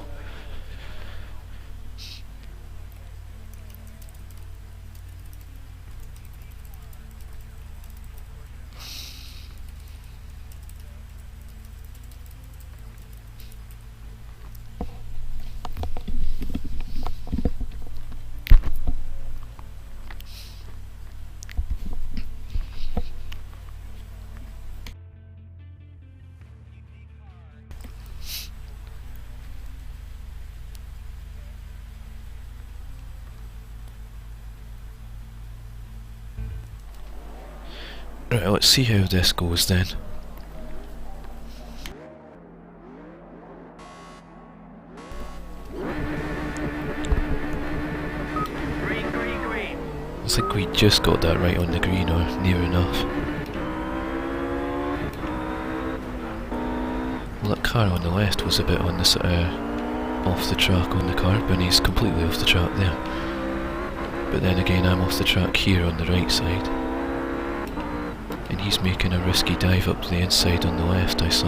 Right, let's see how this goes then. Green, green, green. I think we just got that right on the green, or near enough. Well, that car on the left was a bit on the sort of off the track on the curb, and he's completely off the track there. But then again, I'm off the track here on the right side. And he's making a risky dive up the inside on the left, I saw.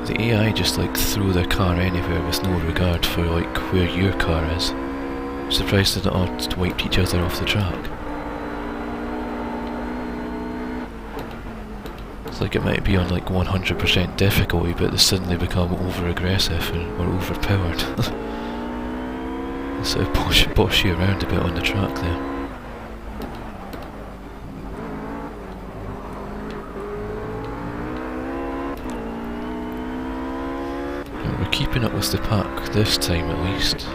The AI just like throw their car anywhere with no regard for like where your car is. I'm surprised they're not wiped each other off the track. It's like it might be on like 100% difficulty, but they suddenly become over-aggressive or overpowered. They sort of bosh you around a bit on the track there. keeping up with the pack this time at least.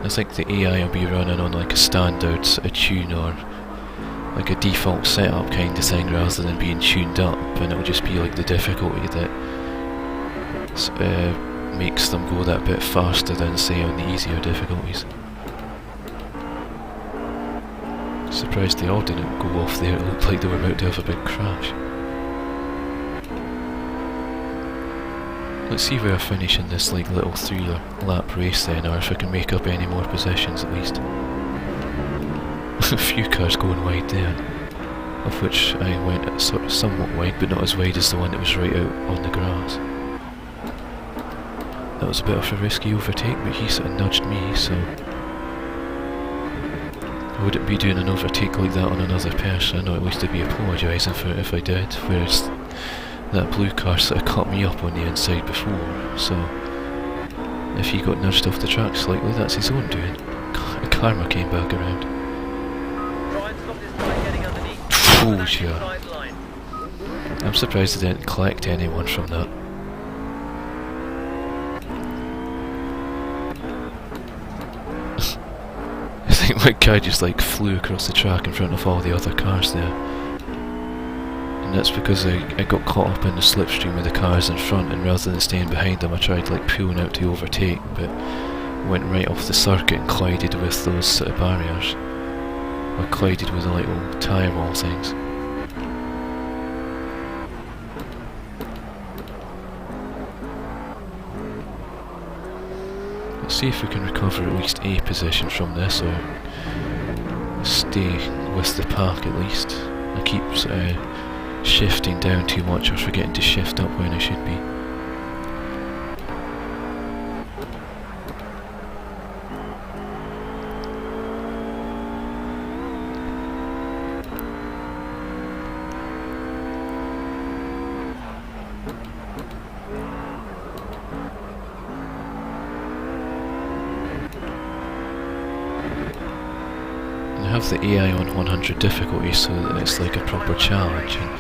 I think the AI will be running on like a standard tune or like a default setup kind of thing rather than being tuned up, and it'll just be like the difficulty that makes them go that bit faster than say on the easier difficulties. Surprised they all didn't go off there, it looked like they were about to have a big crash. Let's see where I finish in this like little 3-lap race then, or if I can make up any more positions at least. A few cars going wide there, of which I went sort of somewhat wide, but not as wide as the one that was right out on the grass. That was a bit of a risky overtake, but he sort of nudged me, so I wouldn't be doing an overtake like that on another person, or at least I'd be apologising for it if I did, whereas that blue car sort of cut me up on the inside before, so if he got nudged off the track slightly, that's his own doing. Karma came back around. Oh yeah. I'm surprised I didn't collect anyone from that. I think my guy just like flew across the track in front of all the other cars there. And that's because I got caught up in the slipstream of the cars in front, and rather than staying behind them I tried like pulling out to overtake, but went right off the circuit and collided with those sort of barriers. Or collided with the little tyre wall things. Let's see if we can recover at least a position from this, or stay with the pack at least. I keep shifting down too much or forgetting to shift up when I should be. I have the AI on 100 difficulty so that it's like a proper challenge, and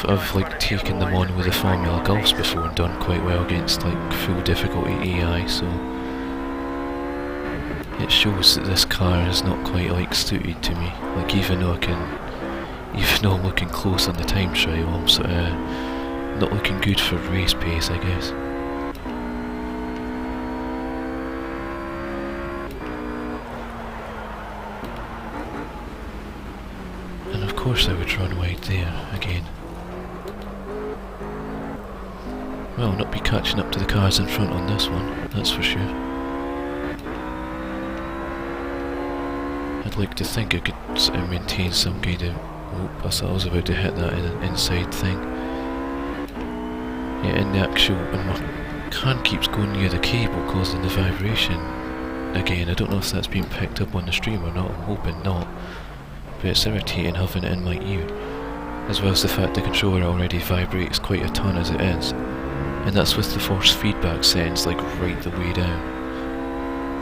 I've like taken them on with the Formula Golfs before and done quite well against like full difficulty AI, so it shows that this car is not quite like suited to me. Like even though I'm looking close on the time trial, I'm sort of not looking good for race pace, I guess. And of course I would run wide there again. Well, I'll not be catching up to the cars in front on this one, that's for sure. I'd like to think I could sort of maintain some kind of... Oh, I thought I was about to hit that inside thing. Yeah, in the actual... And my hand keeps going near the cable, causing the vibration. Again, I don't know if that's being picked up on the stream or not, I'm hoping not. But it's irritating having it in my ear. As well as the fact the controller already vibrates quite a ton as it is. And that's with the force feedback settings like right the way down.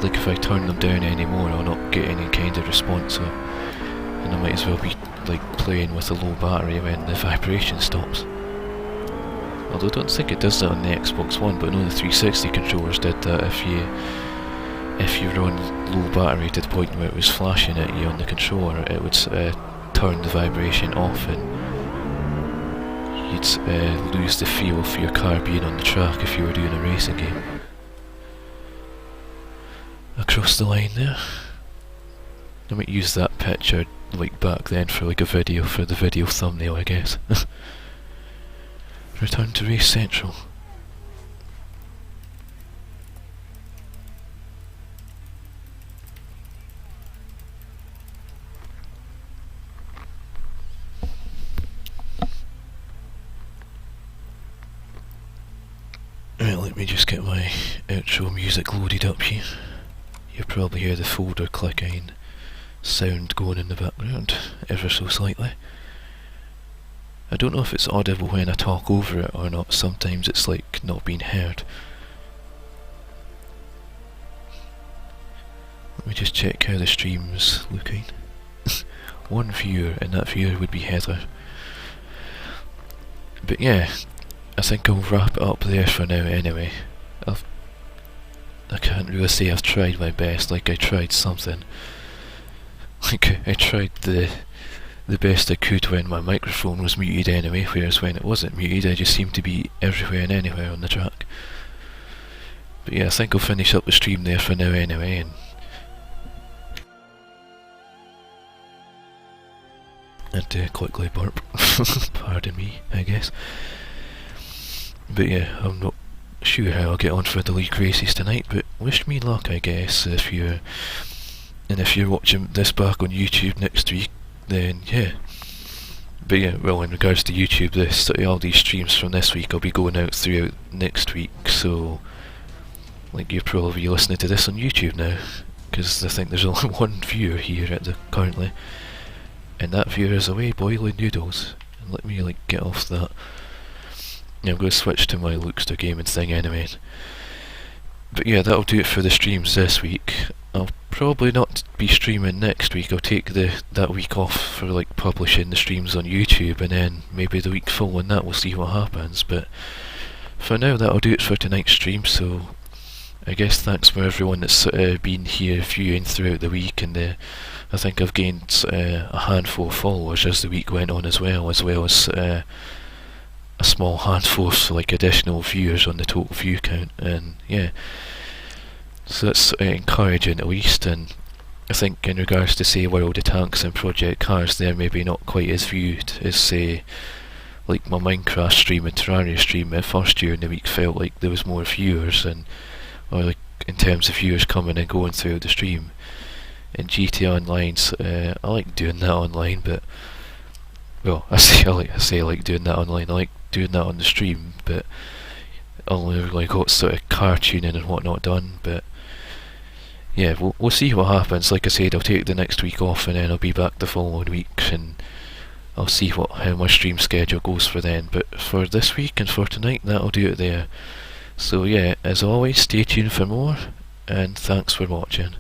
Like if I turn them down anymore I'll not get any kind of response, and I might as well be like playing with a low battery when the vibration stops. Although I don't think it does that on the Xbox One, but I know the 360 controllers did that. If you were on low battery to the point where it was flashing at you on the controller, it would turn the vibration off, and you'd lose the feel for your car being on the track if you were doing a racing game. Across the line there. I might use that picture like back then for like a video, for the video thumbnail I guess. Return to Race Central. Right, let me just get my outro music loaded up here. You'll probably hear the folder clicking sound going in the background, ever so slightly. I don't know if it's audible when I talk over it or not, sometimes it's like not being heard. Let me just check how the stream's looking. One viewer, and that viewer would be Heather. But yeah, I think I'll wrap it up there for now anyway. I can't really say I've tried my best, like I tried something. Like I tried the best I could when my microphone was muted anyway, whereas when it wasn't muted I just seemed to be everywhere and anywhere on the track. But yeah, I think I'll finish up the stream there for now anyway, and quickly burp. Pardon me, I guess. But yeah, I'm not sure how I'll get on for the league races tonight, but wish me luck, I guess, if you're watching this back on YouTube next week, then yeah. But yeah, well, in regards to YouTube, all these streams from this week will be going out throughout next week, so like you're probably listening to this on YouTube now, because I think there's only one viewer here currently, and that viewer is away boiling noodles. And let me like get off that. Yeah, I'm going to switch to my LukesterGaming thing anyway. But yeah, that'll do it for the streams this week. I'll probably not be streaming next week. I'll take that week off for like publishing the streams on YouTube, and then maybe the week following that we'll see what happens. But for now, that'll do it for tonight's stream. So I guess thanks for everyone that's been here viewing throughout the week, and I think I've gained a handful of followers as the week went on as well as a small handful of like additional viewers on the total view count, and yeah, so that's encouraging at least. And I think in regards to say World of Tanks and Project Cars, they're maybe not quite as viewed as say like my Minecraft stream and Terraria stream. At first during the week felt like there was more viewers, or like in terms of viewers coming and going through the stream. And GTA Online's I like doing that online, but well, I say I like doing that online. I like doing that on the stream, but I only really got sort of car tuning and whatnot done. But yeah, we'll see what happens. Like I said, I'll take the next week off, and then I'll be back the following week, and I'll see how my stream schedule goes for then. But for this week and for tonight, that'll do it there. So yeah, as always, stay tuned for more, and thanks for watching.